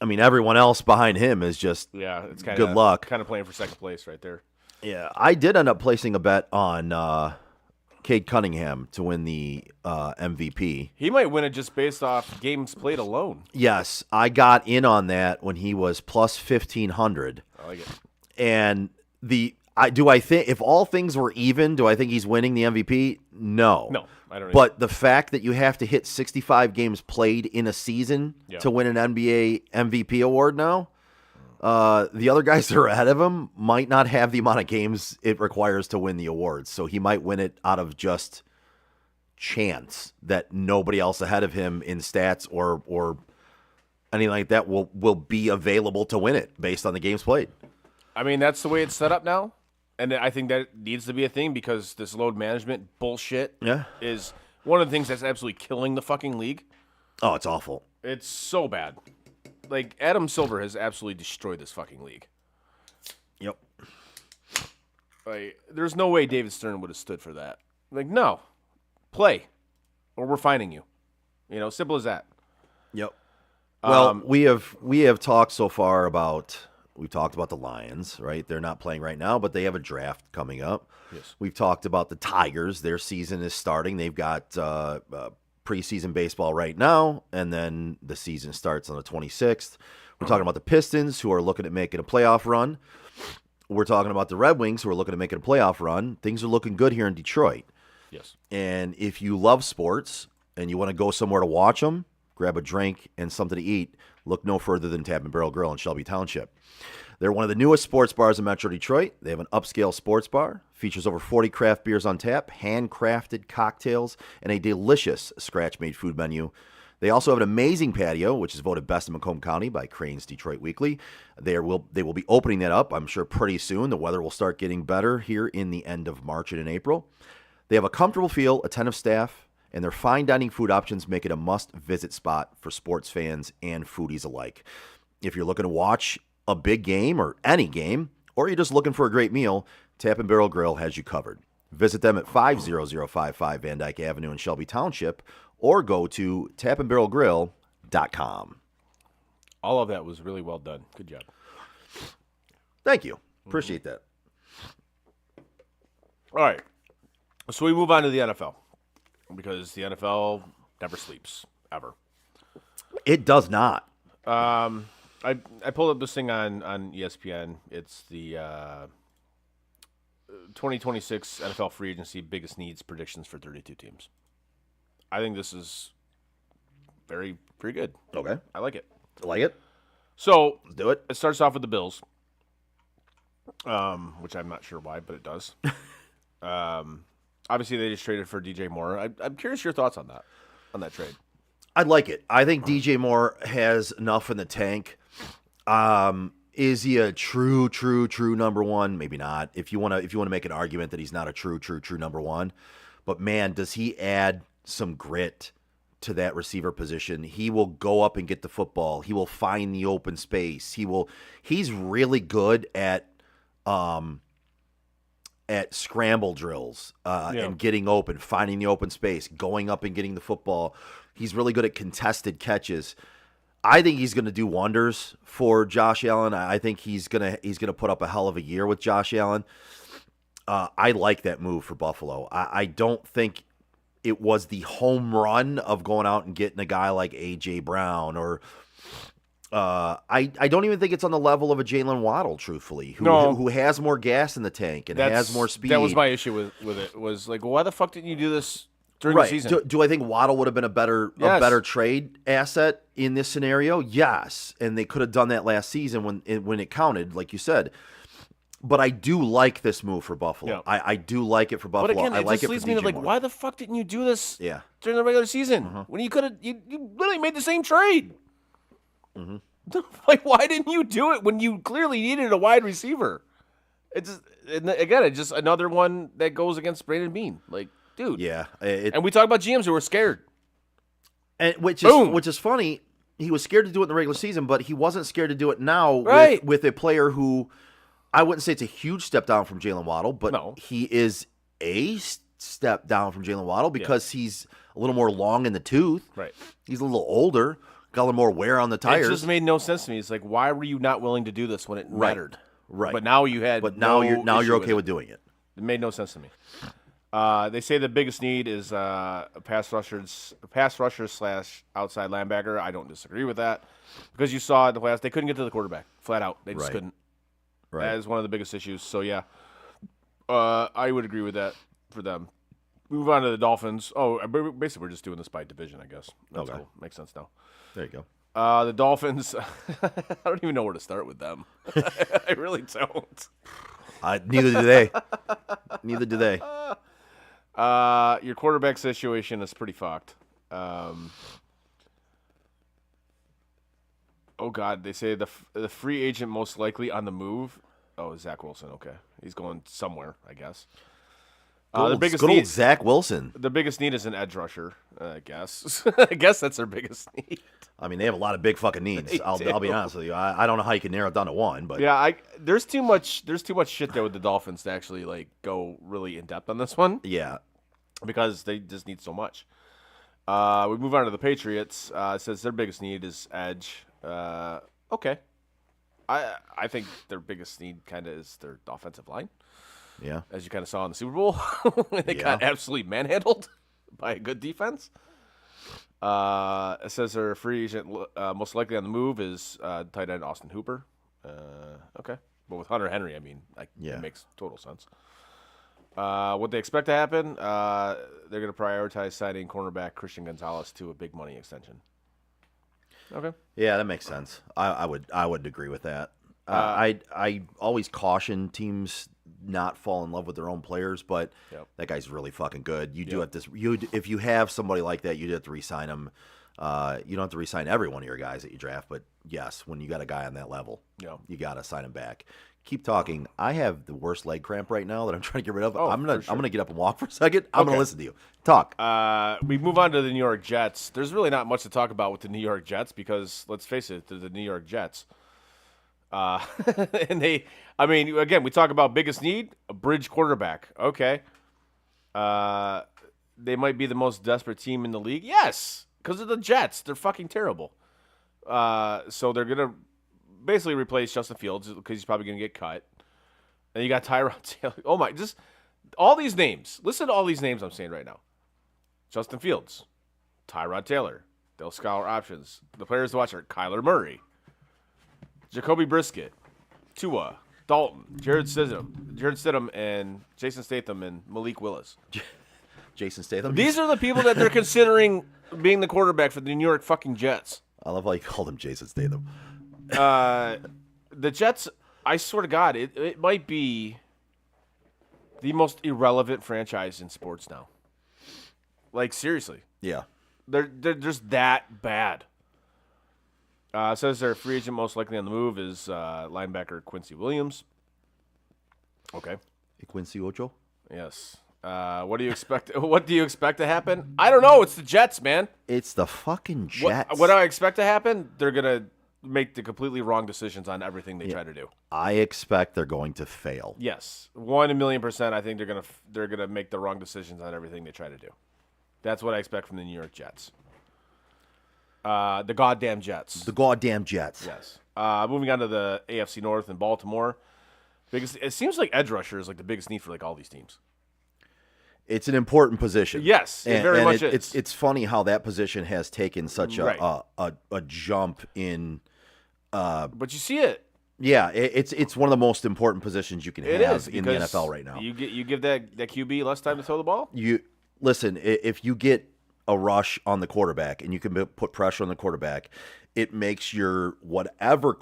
I mean, everyone else behind him is just Yeah, it's kind of good luck. Kind of playing for second place right there. Yeah, I did end up placing a bet on Cade Cunningham to win the MVP. He might win it just based off games played alone. Yes, I got in on that when he was plus 1,500. I like it. And I think if all things were even, do I think he's winning the MVP? No. No, I don't. But the fact that you have to hit 65 games played in a season Yeah. to win an NBA MVP award now, the other guys that are ahead of him might not have the amount of games it requires to win the awards. So he might win it out of just chance that nobody else ahead of him in stats or anything like that will be available to win it based on the games played. I mean, that's the way it's set up now, and I think that needs to be a thing because this load management bullshit is one of the things that's absolutely killing the fucking league. Oh, it's awful. It's so bad. Like, Adam Silver has absolutely destroyed this fucking league. Yep. Like, there's no way David Stern would have stood for that. Like, no. Play, or we're fining you. You know, simple as that. Yep. Well, we have talked so far about we've talked about the Lions, right? They're not playing right now, but they have a draft coming up. Yes. We've talked about the Tigers. Their season is starting. They've got preseason baseball right now, and then the season starts on the 26th. We're talking about the Pistons, who are looking at making a playoff run. We're talking about the Red Wings, who are looking at making a playoff run. Things are looking good here in Detroit. Yes. And if you love sports and you want to go somewhere to watch them, grab a drink and something to eat, look no further than Tap and Barrel Grill in Shelby Township. They're one of the newest sports bars in Metro Detroit. They have an upscale sports bar, features over 40 craft beers on tap, handcrafted cocktails, and a delicious scratch-made food menu. They also have an amazing patio, which is voted best in Macomb County by Crane's Detroit Weekly. They will be opening that up, I'm sure, pretty soon. The weather will start getting better here in the end of March and in April. They have a comfortable feel, attentive staff, and their fine dining food options make it a must-visit spot for sports fans and foodies alike. If you're looking to watch a big game or any game, or you're just looking for a great meal, Tap and Barrel Grill has you covered. Visit them at 50055 Van Dyke Avenue in Shelby Township, or go to tapandbarrelgrill.com. All of that was really well done. Good job. Thank you. Appreciate that. All right. So we move on to the NFL, because the NFL never sleeps, ever. It does not. I pulled up this thing on ESPN. It's the 2026 NFL free agency biggest needs predictions for 32 teams. I think this is pretty good. Okay. I like it. Like it? So Let's do it. it starts off with the Bills, which I'm not sure why, but it does. Obviously, they just traded for DJ Moore. I'm curious your thoughts on that trade. I like it. I think DJ Moore has enough in the tank. Is he a true number one? Maybe not. If you want to make an argument that he's not a true number one, but man, does he add some grit to that receiver position. He will go up and get the football. He will find the open space. He's really good at scramble drills and getting open, finding the open space, going up and getting the football. He's really good at contested catches. I think he's going to do wonders for Josh Allen. I think he's going to put up a hell of a year with Josh Allen. I like that move for Buffalo. I don't think it was the home run of going out and getting a guy like A.J. Brown or I don't even think it's on the level of a Jalen Waddle, truthfully, who has more gas in the tank and has more speed. That was my issue with it. Was like, well, why the fuck didn't you do this during the season? Do I think Waddle would have been a better trade asset in this scenario? Yes, and they could have done that last season when it counted, like you said. But I do like this move for Buffalo. Yeah. I do like it for Buffalo. But again, I like just it for leads me DJ to like, Moore. why the fuck didn't you do this Yeah. during the regular season when you could have you literally made the same trade? Mm-hmm. Like, why didn't you do it when you clearly needed a wide receiver? It's just another one that goes against Brandon Beane. Like, dude. Yeah. And we talk about GMs who were scared. And which is funny. He was scared to do it in the regular season, but he wasn't scared to do it now with a player who I wouldn't say it's a huge step down from Jalen Waddle, but he is a step down from Jalen Waddle because he's a little more long in the tooth. Right. He's a little older, got a little more wear on the tires. It just made no sense to me. It's like, why were you not willing to do this when it mattered? Right. But now you had. But now you're okay with doing it. It made no sense to me. They say the biggest need is a pass rusher / outside linebacker. I don't disagree with that because you saw in the playoffs they couldn't get to the quarterback flat out. They just couldn't. Right. That is one of the biggest issues. So yeah, I would agree with that for them. Move on to the Dolphins. Oh, basically we're just doing this by division, I guess. That's cool. Makes sense now. There you go. The Dolphins. I don't even know where to start with them. I really don't. Neither do they. Neither do they. Your quarterback situation is pretty fucked. Oh God, they say the free agent most likely on the move. Oh, Zach Wilson. Okay, he's going somewhere, I guess. Good old Zach Wilson. The biggest need is an edge rusher, I guess. I guess that's their biggest need. I mean, they have a lot of big fucking needs. I'll be honest with you. I don't know how you can narrow it down to one, but yeah, there's too much shit there with the Dolphins to actually like go really in depth on this one. Yeah, because they just need so much. We move on to the Patriots. It says their biggest need is edge. Okay. I think their biggest need kind of is their offensive line. Yeah. As you kind of saw in the Super Bowl. They got absolutely manhandled by a good defense. It says their free agent most likely on the move is tight end Austin Hooper. Okay. But with Hunter Henry, I mean, it makes total sense. What they expect to happen, they're going to prioritize signing cornerback Christian Gonzalez to a big money extension. Okay. Yeah, that makes sense. I would agree with that. I always caution teams not fall in love with their own players, but that guy's really fucking good. You do have to. If you have somebody like that, you do have to re-sign him. You don't have to re-sign every one of your guys that you draft, but yes, when you got a guy on that level, Yeah. you got to sign him back. Keep talking. I have the worst leg cramp right now that I'm trying to get rid of. Oh, I'm for sure. gonna get up and walk for a second. I'm Okay. gonna listen to you talk. We move on to the New York Jets. There's really not much to talk about with the New York Jets because, let's face it, they're the New York Jets. And again, we talk about biggest need, a bridge quarterback. Okay. They might be the most desperate team in the league. Yes, because of the Jets. They're fucking terrible. So they're going to basically replace Justin Fields because he's probably going to get cut. And you got Tyrod Taylor. Oh, my. Just all these names. Listen to all these names I'm saying right now. Justin Fields, Tyrod Taylor. They'll scour options. The players to watch are Kyler Murray, Jacoby Brissett, Tua, Dalton, Jared Stidham, and Jason Statham and Malik Willis. Jason Statham. These are the people that they're considering being the quarterback for the New York fucking Jets. I love how you called him Jason Statham. The Jets, I swear to God, it might be the most irrelevant franchise in sports now. Like, seriously. Yeah. They're just that bad. Says their free agent most likely on the move is linebacker Quincy Williams. Okay. Quincy Ocho. Yes. What do you expect? What do you expect to happen? I don't know. It's the Jets, man. It's the fucking Jets. What do I expect to happen? They're gonna make the completely wrong decisions on everything they try to do. I expect they're going to fail. Yes, 1,000,000%. I think they're gonna make the wrong decisions on everything they try to do. That's what I expect from the New York Jets. The goddamn Jets. The goddamn Jets. Yes. Moving on to the AFC North and Baltimore. It seems like edge rusher is like the biggest need for like all these teams. It's an important position. Yes, it very much is. It's funny how that position has taken such Right. a jump in. But you see it. Yeah, it's one of the most important positions you can It have is in the because NFL right now. You give that QB less time to throw the ball. You listen, if you get a rush on the quarterback and you can put pressure on the quarterback, it makes your whatever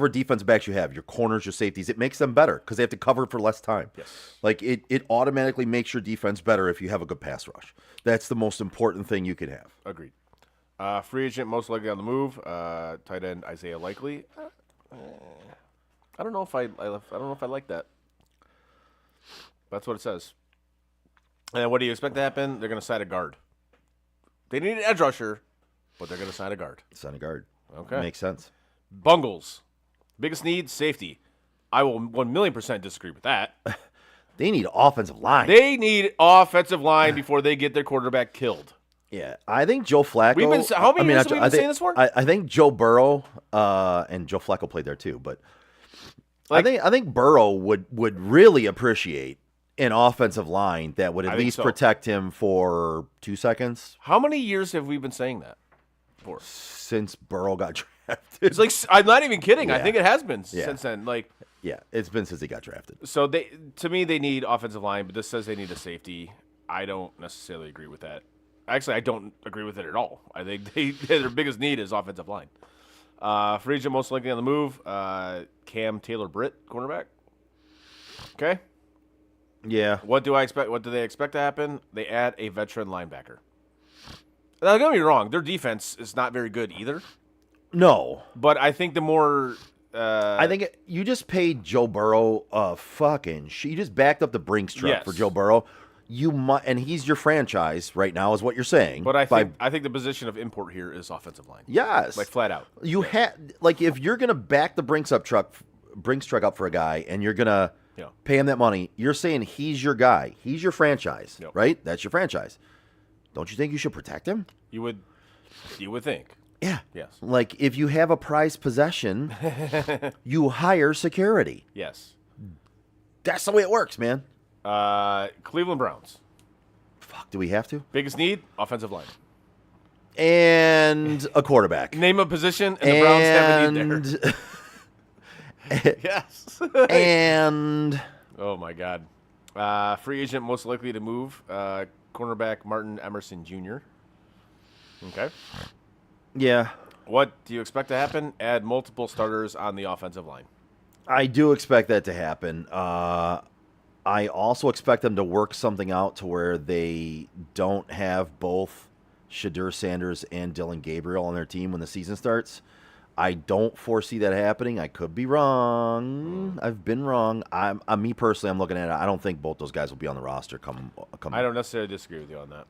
defense backs you have, your corners, your safeties, it makes them better because they have to cover for less time. Yes. Like it automatically makes your defense better if you have a good pass rush. That's the most important thing you can have. Agreed. Free agent most likely on the move. Tight end Isaiah Likely. I don't know if I don't know if I like that. That's what it says. And what do you expect to happen? They're going to sign a guard. They need an edge rusher, but they're going to sign a guard. Sign a guard. Okay. Makes sense. Bungles. Biggest need, safety. I will 1,000,000% disagree with that. They need offensive line. They need offensive line before they get their quarterback killed. Yeah, I think Joe Flacco. How many years have we been I think- saying this for? I think Joe Burrow and Joe Flacco played there too, but I think Burrow would really appreciate an offensive line that would I at think least so. protect him for 2 seconds How many years have we been saying that for? since Burrow got drafted. It's like, I'm not even kidding. I Yeah. think it has been Yeah. since then. Like, Yeah, it's been since he got drafted. so to me, they need offensive line, but this says they need a safety. I don't necessarily agree with that. Actually, I don't agree with it at all. I think their biggest need is offensive line. Free agent most likely on the move. Cam Taylor-Britt, cornerback. Okay. Yeah, What do I expect? What do they expect to happen? They add a veteran linebacker. Now, don't get me wrong. Their defense is not very good either. no. But I think the more I think you just paid Joe Burrow a fucking. You just backed up the Brinks truck Yes. for Joe Burrow. You might, and he's your franchise right now, is what you're saying. But I by- think the position of import here is offensive line. yes, Like flat out. You had like if you're gonna back the Brinks truck up for a guy, and you're gonna Yeah. pay him that money, you're saying he's your guy, he's your franchise, Yep. right? That's your franchise. Don't you think you should protect him? You would think. Yeah. Yes. Like if you have a prized possession, you hire security. Yes. That's the way it works, man. Cleveland Browns. Fuck, do we have to? Biggest need, offensive line. And a quarterback. Name a position, and the Browns have a need there. Yes. And Oh, my God. Free agent most likely to move, cornerback Martin Emerson Jr. Okay. yeah, What do you expect to happen? Add multiple starters on the offensive line. I do expect that to happen. I also expect them to work something out to where they don't have both Shadur Sanders and Dylan Gabriel on their team when the season starts. I don't foresee that happening. I could be wrong. I've been wrong. I'm me personally. I'm looking at it. I don't think both those guys will be on the roster. Come. I don't necessarily disagree with you on that.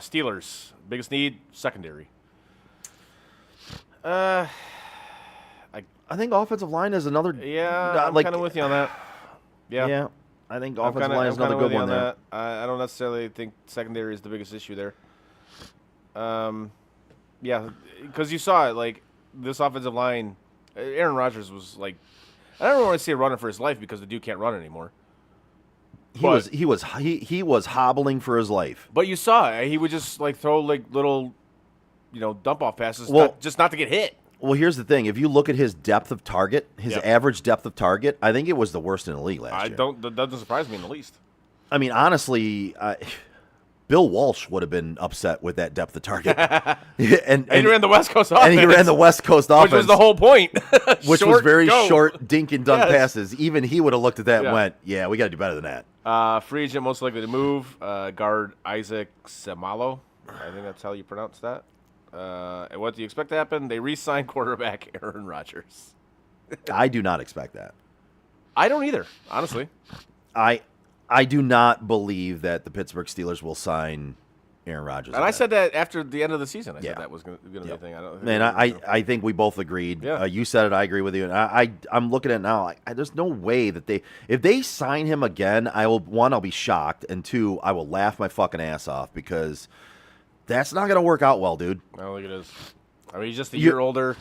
Steelers, biggest need, secondary. I think offensive line is another. Yeah, I'm kind of with you on that. Yeah. Yeah. I think offensive line is another good one there. I don't necessarily think secondary is the biggest issue there. Yeah, because you saw it, like, this offensive line, Aaron Rodgers was like, I don't want to say running for his life because the dude can't run anymore. He was hobbling for his life. But you saw it. He would just like throw like little, dump off passes, just not to get hit. Well, here's the thing. If you look at his depth of target, his average depth of target, I think it was the worst in the league last year. That doesn't surprise me in the least. I mean, honestly, Bill Walsh would have been upset with that depth of target. and he ran the West Coast offense. And he ran the West Coast offense. Which was the whole point. Which was very short dink and dunk Yes. passes. Even he would have looked at that and went, yeah, we got to do better than that. Free agent most likely to move, guard Isaac Semalo. I think that's how you pronounce that. And what do you expect to happen? They re-sign quarterback Aaron Rodgers. I do not expect that. I don't either, honestly. I do not believe that the Pittsburgh Steelers will sign Aaron Rodgers. And I said that after the end of the season. I said that was going to be a thing. I think we both agreed. Yeah. You said it. I agree with you. And I'm looking at it now. There's no way that if they sign him again, I'll be shocked, and two, I will laugh my fucking ass off because that's not going to work out well, dude. I don't think it is. I mean, he's just a year older.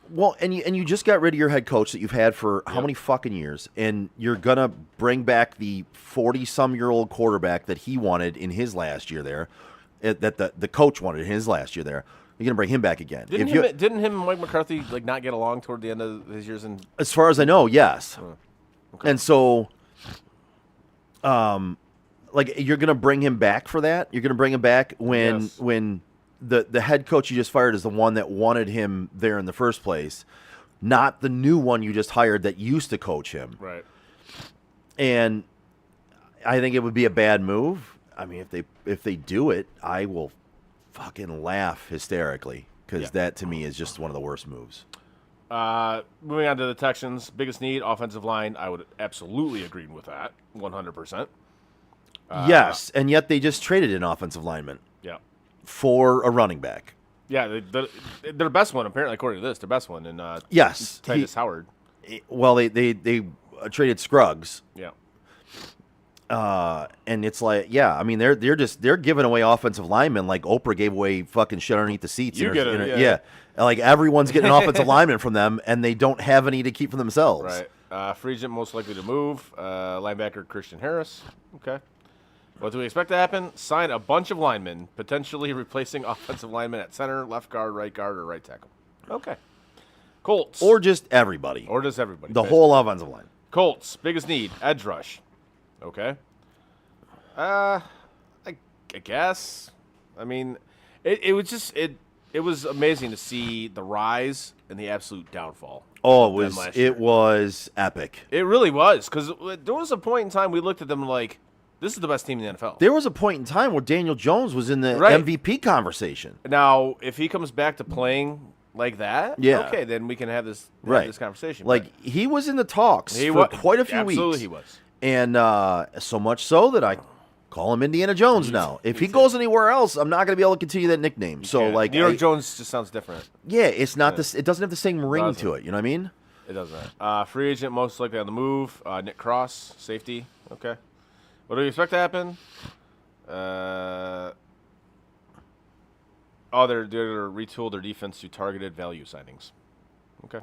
Well, and you just got rid of your head coach that you've had for how many fucking years, and you're gonna bring back the 40-some-year-old quarterback that he wanted in his last year there, that the coach wanted in his last year there. You're gonna bring him back again. Didn't him and Mike McCarthy like not get along toward the end of his years in? As far as I know, yes. Okay. And so, like you're gonna bring him back for that. You're gonna bring him back when the head coach you just fired is the one that wanted him there in the first place, not the new one you just hired that used to coach him. Right. And I think it would be a bad move. I mean, if they do it, I will fucking laugh hysterically because that to me is just one of the worst moves. Moving on to the Texans, biggest need, offensive line. I would absolutely agree with that, 100%. Yes, and yet they just traded an offensive lineman. Yeah. For a running back. Yeah, their best one, apparently, according to this, their best one. And yes. Titus Howard. Well, they traded Scruggs. Yeah. And it's like, I mean, they're giving away offensive linemen like Oprah gave away fucking shit underneath the seats. Yeah. Like everyone's getting an offensive lineman from them, and they don't have any to keep for themselves. Right. Free agent most likely to move. Linebacker Christian Harris. Okay. What do we expect to happen? Sign a bunch of linemen, potentially replacing offensive linemen at center, left guard, or right tackle. Okay. Colts. Or just everybody. Or just everybody. The whole offensive line. Colts. Biggest need, edge rush. Okay. I guess. I mean, it was amazing to see the rise and the absolute downfall. Oh, it was epic. It really was, because there was a point in time we looked at them like, this is the best team in the NFL. There was a point in time where Daniel Jones was in the MVP conversation. Now, if he comes back to playing like that, okay, then we can have this conversation. Like, he was in the talks for quite a few weeks. Absolutely he was. And so much so that I call him Indiana Jones now. If he goes anywhere else, I'm not going to be able to continue that nickname. So, like, New York Jones just sounds different. Yeah, it's not this. It doesn't have the same ring to it. You know what I mean? It doesn't. Free agent most likely on the move. Nick Cross, safety. Okay. What do you expect to happen? They're retool their defense to targeted value signings. Okay.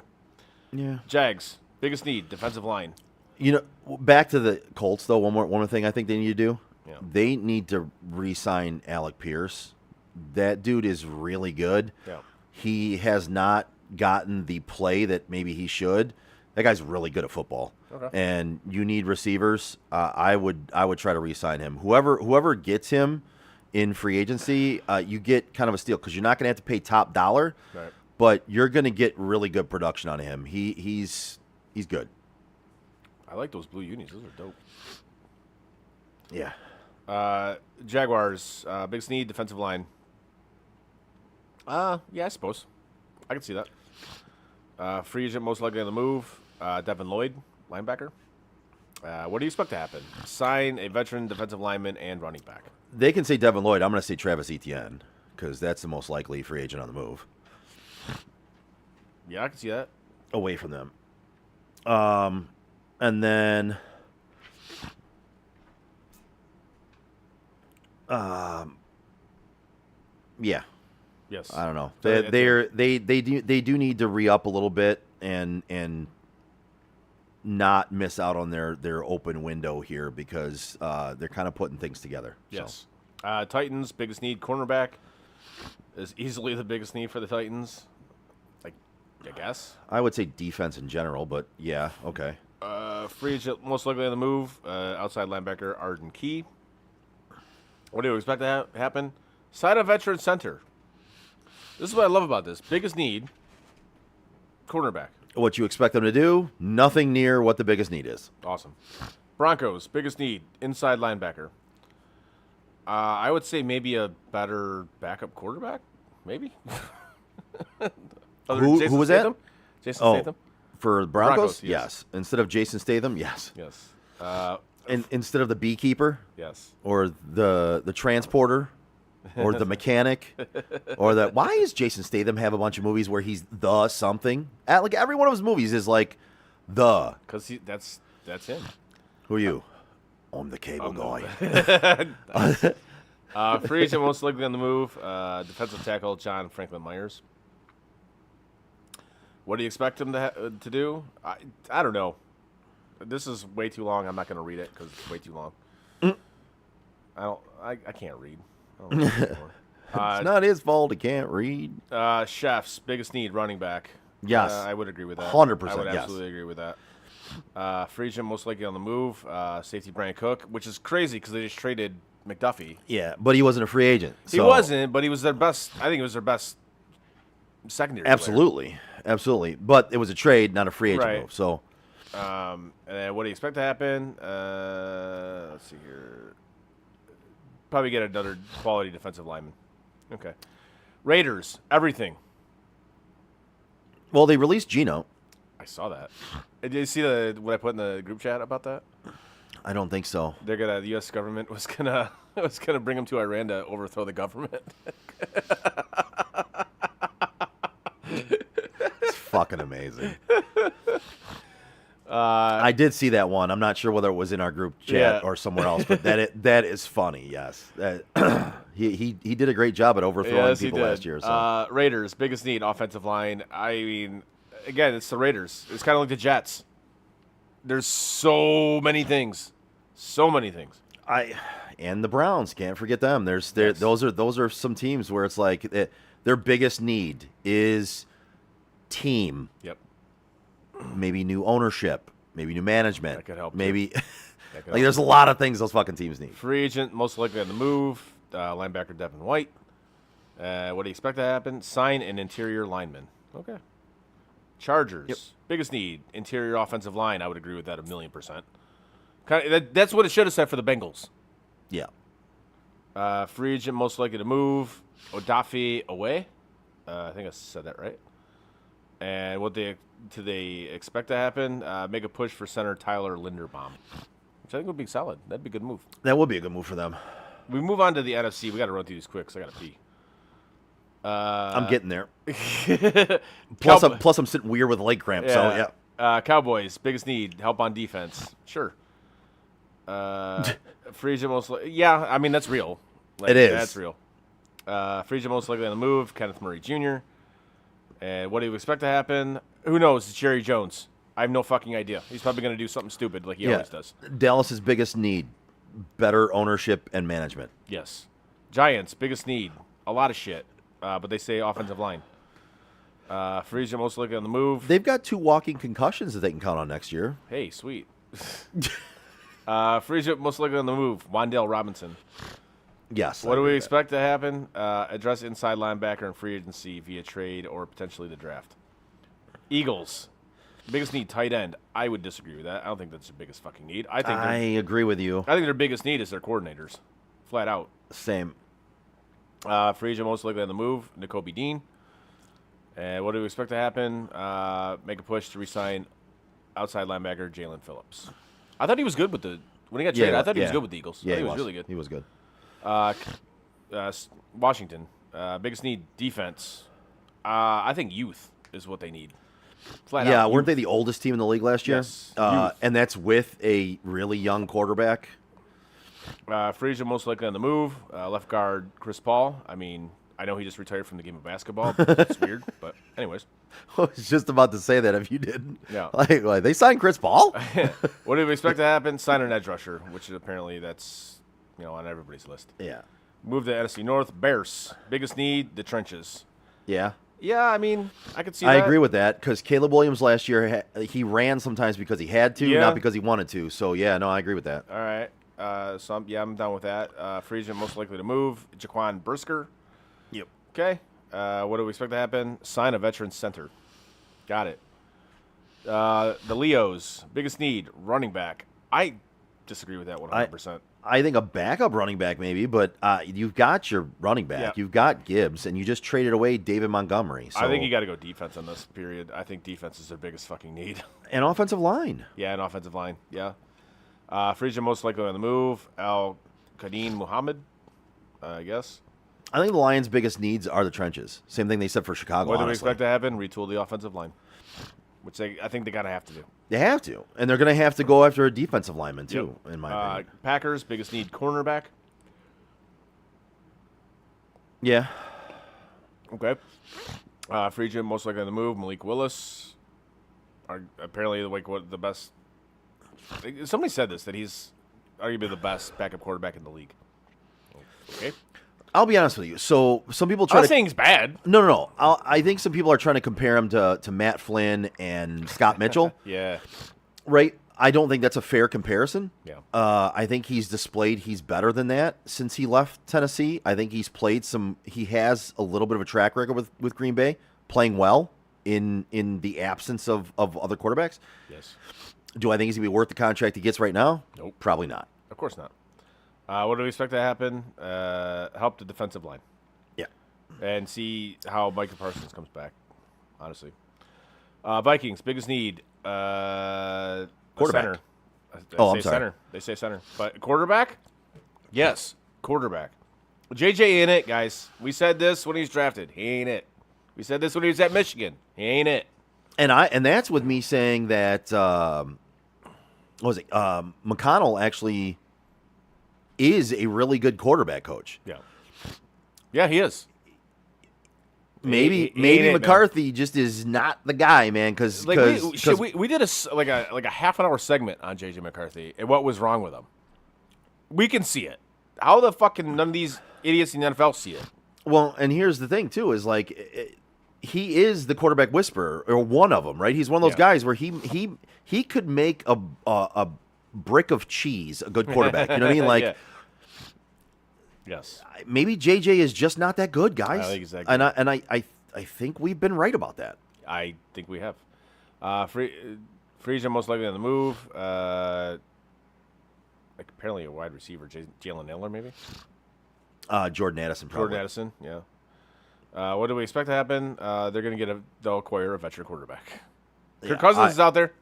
Yeah. Jags, biggest need, defensive line. You know, back to the Colts though. One more thing I think they need to do. Yeah. They need to re-sign Alec Pierce. That dude is really good. Yeah. He has not gotten the play that maybe he should. That guy's really good at football. Okay. And you need receivers. I would try to re-sign him. Whoever gets him in free agency, you get kind of a steal because you're not going to have to pay top dollar, right, but you're going to get really good production on him. He's good. I like those blue unis. Those are dope. Yeah. Jaguars, biggest need, defensive line. Yeah, I suppose. I can see that. Free agent most likely on the move. Devin Lloyd, linebacker. What do you expect to happen? Sign a veteran defensive lineman and running back. They can say Devin Lloyd. I'm going to say Travis Etienne because that's the most likely free agent on the move Yeah, I can see that. away from them. And then yeah, Yes. I don't know. So They do need to re-up a little bit and not miss out on their open window here because they're kind of putting things together. Yes. Titans, biggest need, cornerback. Is easily the biggest need for the Titans. Like, I guess. I would say defense in general, but yeah, okay. Free agent most likely on the move. Outside linebacker, Arden Key. What do you expect to happen? Sign a veteran center. This is what I love about this. Biggest need, cornerback. What you expect them to do? Nothing near what the biggest need is. Awesome. Broncos, biggest need, inside linebacker. I would say maybe a better backup quarterback. Maybe. Who was that? Jason Oh, Statham? for the Broncos? Broncos, yes. Yes. Instead of Jason Statham, yes. Yes. And instead of the beekeeper Yes. or the transporter or the mechanic or the why is Jason Statham have a bunch of movies where he's the something? Like every one of his movies is like the. Because that's him. Who are you? I'm the cable guy. Free agent most likely on the move. Defensive tackle John Franklin Myers. What do you expect him to do? I don't know. This is way too long. I'm not going to read it because it's way too long. I can't read. I don't read anymore. It's not his fault. He can't read. Chefs, biggest need, running back. Yes. I would agree with that. 100%, I would yes. absolutely agree with that. Free agent most likely on the move. Safety Brian Cook, which is crazy because they just traded McDuffie. Yeah, but he wasn't a free agent. He so- wasn't, but he was their best. I think it was their best secondary player. Absolutely. But it was a trade, not a free agent Right. move. So And then what do you expect to happen? Let's see here. Probably get another quality defensive lineman. Okay. Raiders, everything. well, they released Geno. I saw that. Did you see what I put in the group chat about that? I don't think so. The U.S. government was gonna bring him to Iran to overthrow the government. It's fucking amazing. I did see that one. I'm not sure whether it was in our group chat Yeah. or somewhere else, but that is funny. Yes, he did a great job at overthrowing Yes, he people did. last year. So Raiders, biggest need, offensive line. I mean, again, it's the Raiders. It's kind of like the Jets. There's so many things. and the Browns, can't forget them. Yes. Those are some teams where it's like their biggest need is team. Yep. Maybe new ownership, maybe new management. That could help, too. Maybe That could like there's a lot of things those fucking teams need. Free agent, most likely on the move. Linebacker Devin White. What do you expect to happen? Sign an interior lineman. Okay. Chargers, biggest need, interior offensive line. I would agree with that 1,000,000%. That's what it should have said for the Bengals. Yeah. Free agent, most likely to move. Odafe away. I think I said that right. And what do they expect to happen? Make a push for center Tyler Linderbaum, which I think would be solid. That'd be a good move. That would be a good move for them. We move on to the NFC. We got to run through these quick, so I got to pee. I'm getting there. Cowboy- Plus, I'm sitting weird with leg cramp. So yeah. Cowboys, biggest need, help on defense. Sure. Free agent most likely. Yeah, I mean, that's real. It is. That's real. Free agent most likely on the move, Kenneth Murray Jr. And what do you expect to happen? Who knows? It's Jerry Jones. I have no fucking idea. He's probably going to do something stupid like he always does. Dallas's biggest need, better ownership and management. Yes. Giants, biggest need, a lot of shit. But they say offensive line. Free agent most likely on the move. They've got 2 walking concussions that they can count on next year. Hey, sweet. Free agent most likely on the move, Wan'Dale Robinson. Yes. What do we expect to happen? Address inside linebacker in free agency via trade or potentially the draft. Eagles, biggest need, tight end. I would disagree with that. I don't think that's their biggest fucking need. I agree with you. I think their biggest need is their coordinators, flat out. Same. Free agent most likely on the move, Nakobe Dean. And what do we expect to happen? Make a push to re-sign outside linebacker Jalen Phillips. I thought he was good with when he got traded. I thought he was good with the Eagles. Yeah, he was really good. He was good. Washington, biggest need defense. I think youth is what they need. Flat Yeah, out. weren't they the oldest team in the league last year? Yes. And that's with a really young quarterback. Free agent most likely on the move. Left guard Chris Paul. I mean, I know he just retired from the game of basketball. It's weird, but anyways. I was just about to say that if you didn't. Yeah. Like they signed Chris Paul? What do we expect to happen? Sign an edge rusher, which is apparently that's on everybody's list. Yeah. Move to NFC North. Bears. Biggest need, the trenches. Yeah. Yeah, I mean, I could see I that. agree with that because Caleb Williams last year, he ran sometimes because he had to, Yeah. not because he wanted to. So, yeah, no, I agree with that. All right. I'm down with that. Free agent most likely to move, Jaquan Brisker. Yep. Okay. What do we expect to happen? Sign a veteran center. Got it. The Leos, biggest need, running back. I disagree with that 100%. I think a backup running back maybe, but you've got your running back. Yeah. You've got Gibbs, and you just traded away David Montgomery. So. I think you got to go defense on this period. I think defense is their biggest fucking need. An offensive line. Yeah, an offensive line. Yeah. Free agent most likely on the move, Al-Qadin Muhammad, I guess. I think the Lions' biggest needs are the trenches. Same thing they said for Chicago, What do we honestly. expect to happen? Retool the offensive line, which I think they got to have to do. They have to. And they're going to have to go after a defensive lineman, too, in my opinion. Packers, biggest need, cornerback. Yeah. Okay. Free agent most likely on the move, Malik Willis. Apparently, the best. Somebody said this, that he's arguably the best backup quarterback in the league. Okay. I'll be honest with you. So some people I'm try not to saying he's bad. No. I think some people are trying to compare him to Matt Flynn and Scott Mitchell, Yeah. right? I don't think that's a fair comparison. Yeah. I think he's displayed he's better than that since he left Tennessee. I think he's played he has a little bit of a track record with Green Bay, playing well in the absence of other quarterbacks. Yes. Do I think he's going to be worth the contract he gets right now? Nope. Probably not. Of course not. What do we expect to happen? Help the defensive line. Yeah. And see how Micah Parsons comes back, honestly. Vikings, biggest need. Quarterback. Center. I'm sorry. Center. They say center. But quarterback? Yes, quarterback. JJ ain't it, guys. We said this when he was drafted. He ain't it. We said this when he was at Michigan. He ain't it. And that's with me saying that McConnell actually is a really good quarterback coach. Yeah. Yeah, he is. Maybe He ain't it, McCarthy just is not the guy, man. Because we did a half an hour segment on JJ McCarthy and what was wrong with him. We can see it. How the fucking none of these idiots in the NFL see it? well, and here's the thing too is like he is the quarterback whisperer or one of them, right? He's one of those guys where he could make a brick of cheese a good quarterback. You know what I mean? Like. Yeah. Yes. Maybe JJ is just not that good, guys. I think he's that good. And I think we've been right about that. I think we have. Free agent most likely on the move. Like apparently a wide receiver, Jalen Naylor, maybe. Jordan Addison, probably. Jordan Addison, yeah. What do we expect to happen? They'll acquire a veteran quarterback. Kirk Cousins is out there.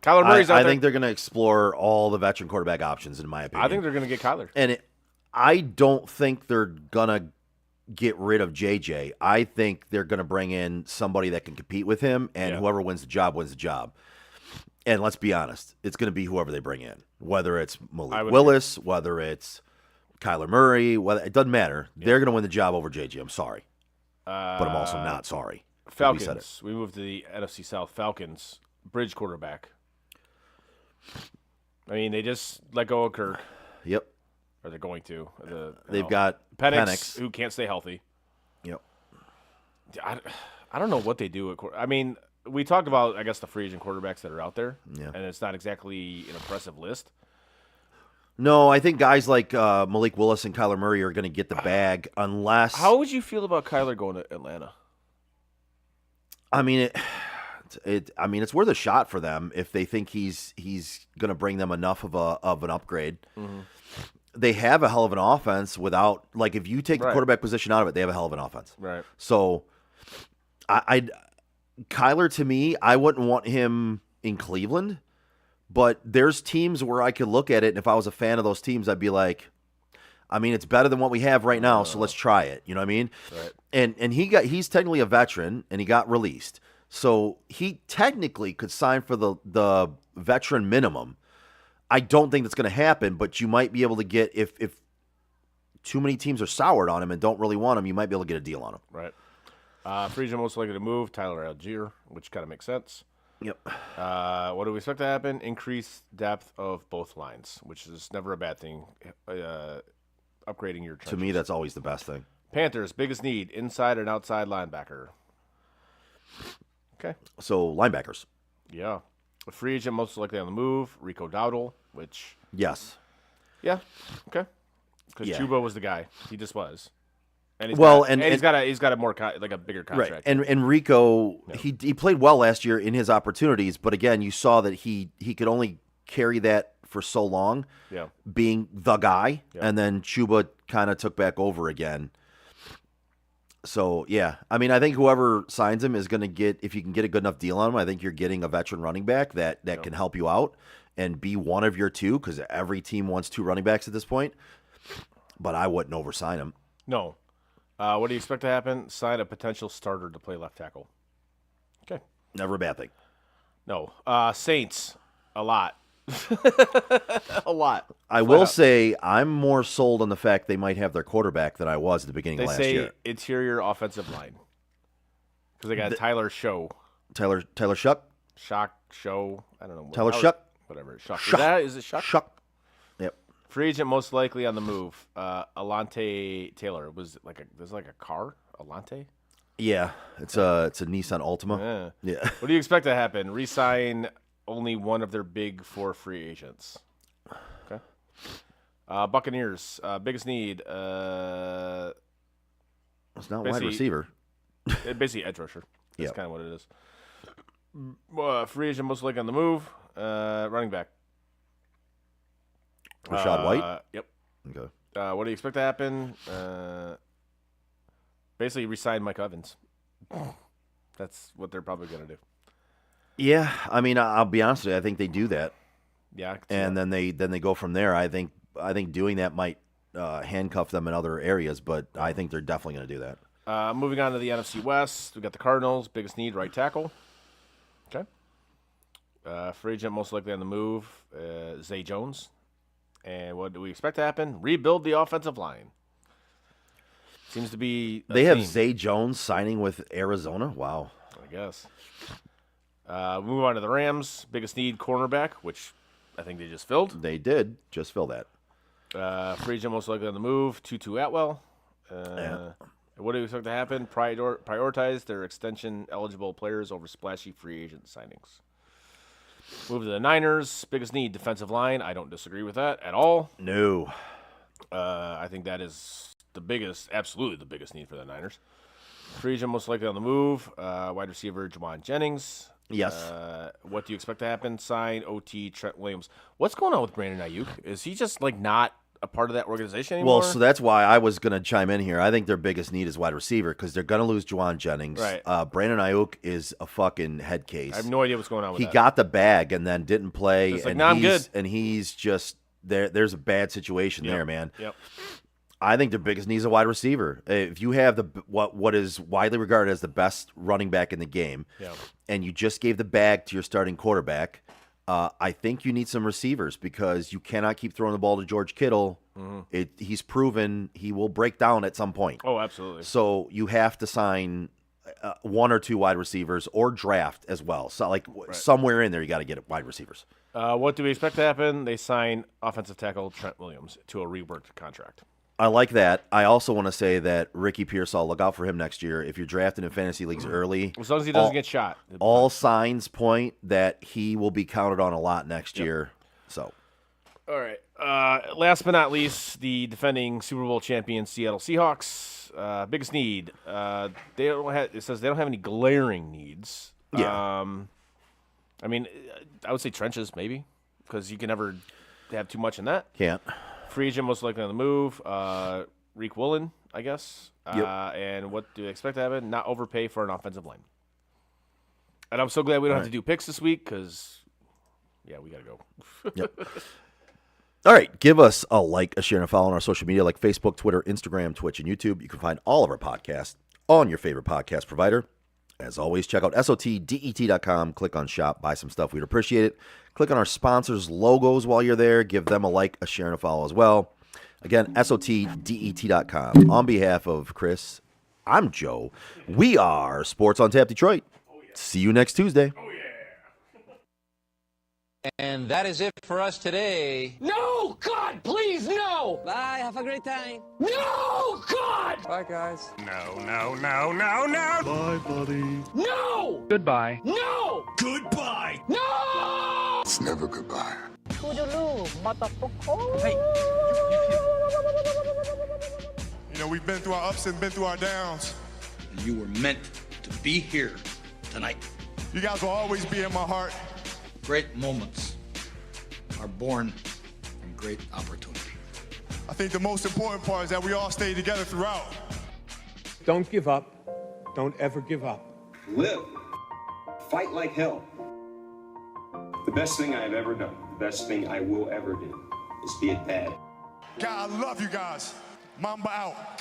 Kyler Murray's out I there. think they're going to explore all the veteran quarterback options, in my opinion. I think they're going to get Kyler. And I don't think they're going to get rid of JJ. I think they're going to bring in somebody that can compete with him, and whoever wins the job wins the job. And let's be honest, it's going to be whoever they bring in, whether it's Malik Willis, whether it's Kyler Murray, it doesn't matter. They're going to win the job over JJ. I'm sorry, but I'm also not sorry. Falcons. We moved to the NFC South. Falcons. Bridge quarterback. I mean, they just let go of Kirk. Yep. Or they're going to. They've got Penix, who can't stay healthy. Yep. I don't know what they do. I mean, we talked about, I guess, the free agent quarterbacks that are out there. Yeah. And it's not exactly an impressive list. No, I think guys like Malik Willis and Kyler Murray are going to get the bag unless. How would you feel about Kyler going to Atlanta? I mean, it's worth a shot for them if they think he's going to bring them enough of an upgrade. Mm-hmm. they have a hell of an offense without, like, if you take the Right. quarterback position out of it, they have a hell of an offense. Right. So, Kyler, to me, I wouldn't want him in Cleveland, but there's teams where I could look at it, and if I was a fan of those teams, I'd be like, I mean, it's better than what we have right now, so let's try it. You know what I mean? Right. And he's technically a veteran, and he got released, so he technically could sign for the veteran minimum. I don't think that's going to happen, but you might be able to get, if too many teams are soured on him and don't really want him, you might be able to get a deal on him. Right. Free agent most likely to move, Tyler Algier, which kind of makes sense. Yep. What do we expect to happen? Increased depth of both lines, which is never a bad thing. Upgrading your trenches. To me, that's always the best thing. Panthers, biggest need, inside and outside linebacker. Okay. So, linebackers. Yeah. A free agent most likely on the move, Rico Dowdle, which, Yes. yeah, okay. Because Yeah. Chuba was the guy. He just was. And he's Well, got, and- he's got a more like a bigger contract. Right. And Rico, he played well last year in his opportunities, but again, you saw that he could only carry that for so long, Yeah. being the guy, Yeah. and then Chuba kind of took back over again. So, yeah. I mean, I think whoever signs him is going to get, if you can get a good enough deal on him, I think you're getting a veteran running back that can help you out and be one of your two, because every team wants two running backs at this point. But I wouldn't oversign him. No. What do you expect to happen? Sign a potential starter to play left tackle. Okay. Never a bad thing. No. Saints, a lot. A lot. I will say I'm more sold on the fact they might have their quarterback than I was at the beginning They of last say year. interior offensive line. Because they got Tyler Show. Tyler Shuck? Shock, Show. I don't know. Tyler Shuck? Whatever. Shuck. Shuck. Is it Shuck? Shuck. Yep. Free agent most likely on the move. Alante Taylor. There's like a car? Alante? Yeah. It's a Nissan Altima. Yeah. Yeah. What do you expect to happen? Resign only one of their big four free agents. Okay. Buccaneers. Biggest need. It's not wide Basically- receiver. Basically edge rusher. That's Yep. kind of what it is. Free agent most likely on the move. Running back. Rashad White? Yep. Okay. What do you expect to happen? Basically, resign Mike Evans. That's what they're probably going to do. Yeah. I mean, I'll be honest with you. I think they do that. Yeah. I can see And that. then they go from there. I think doing that might handcuff them in other areas, but I think they're definitely going to do that. Moving on to the NFC West, we got the Cardinals. Biggest need, right tackle. Okay. Free agent most likely on the move, Zay Jones. And what do we expect to happen? Rebuild the offensive line. Seems to be a They have theme, Zay Jones signing with Arizona. Wow. I guess. Move on to the Rams. Biggest need, cornerback, which I think they just filled. They did just fill that. Free agent most likely on the move, Tutu Atwell. Yeah. What do you expect to happen? Prioritize their extension-eligible players over splashy free agent signings. Move to the Niners. Biggest need, defensive line. I don't disagree with that at all. No. I think that is absolutely the biggest need for the Niners. Free agent most likely on the move. Wide receiver, Juwan Jennings. Yes. What do you expect to happen? Sign OT Trent Williams. What's going on with Brandon Ayuk? Is he just like not a part of that organization anymore? Well, so that's why I was going to chime in here. I think their biggest need is wide receiver because they're going to lose Juwan Jennings. Right. Brandon Ayuk is a fucking head case. I have no idea what's going on with He that. got the bag and then didn't play. It's like, and "Nah, I'm he's, good." And he's just there. There's a bad situation Yep. there, man. Yep. I think their biggest need is a wide receiver. If you have what is widely regarded as the best running back in the game, Yeah. and you just gave the bag to your starting quarterback, I think you need some receivers because you cannot keep throwing the ball to George Kittle. Mm-hmm. He's proven he will break down at some point. Oh, absolutely. So you have to sign one or two wide receivers or draft as well. So like somewhere in there, you got to get wide receivers. What do we expect to happen? They sign offensive tackle Trent Williams to a reworked contract. I like that. I also want to say that Ricky Pearsall, look out for him next year. If you're drafted in fantasy leagues early, As long as he doesn't get shot. all signs point that he will be counted on a lot next year. So All right. Last but not least, the defending Super Bowl champion Seattle Seahawks. Biggest need. It says they don't have any glaring needs. Yeah. I mean, I would say trenches maybe because you can never have too much in that. can't. free agent most likely on the move. Reek Woolen, I guess. Yep. And what do you expect to happen? Not overpay for an offensive line. And I'm so glad we don't have to do picks this week because, yeah, we got to go. Yep. All right. Give us a like, a share, and a follow on our social media like Facebook, Twitter, Instagram, Twitch, and YouTube. You can find all of our podcasts on your favorite podcast provider. As always, check out SOTDET.com. Click on shop. Buy some stuff. We'd appreciate it. Click on our sponsors' logos while you're there. Give them a like, a share, and a follow as well. Again, SOTDET.com. On behalf of Chris, I'm Joe. We are Sports on Tap Detroit. See you next Tuesday. And that is it for us today. No! God, please, no! Bye. Have a great time. No! God! Bye, guys. No, no, no, no, no. Bye, buddy. No! Goodbye. No! Goodbye. No! It's never goodbye. You know, we've been through our ups and been through our downs. And you were meant to be here tonight. You guys will always be in my heart. Great moments are born from great opportunity. I think the most important part is that we all stay together throughout. Don't give up. Don't ever give up. Live. Fight like hell. The best thing I have ever done, the best thing I will ever do, is be a dad. God, I love you guys. Mamba out.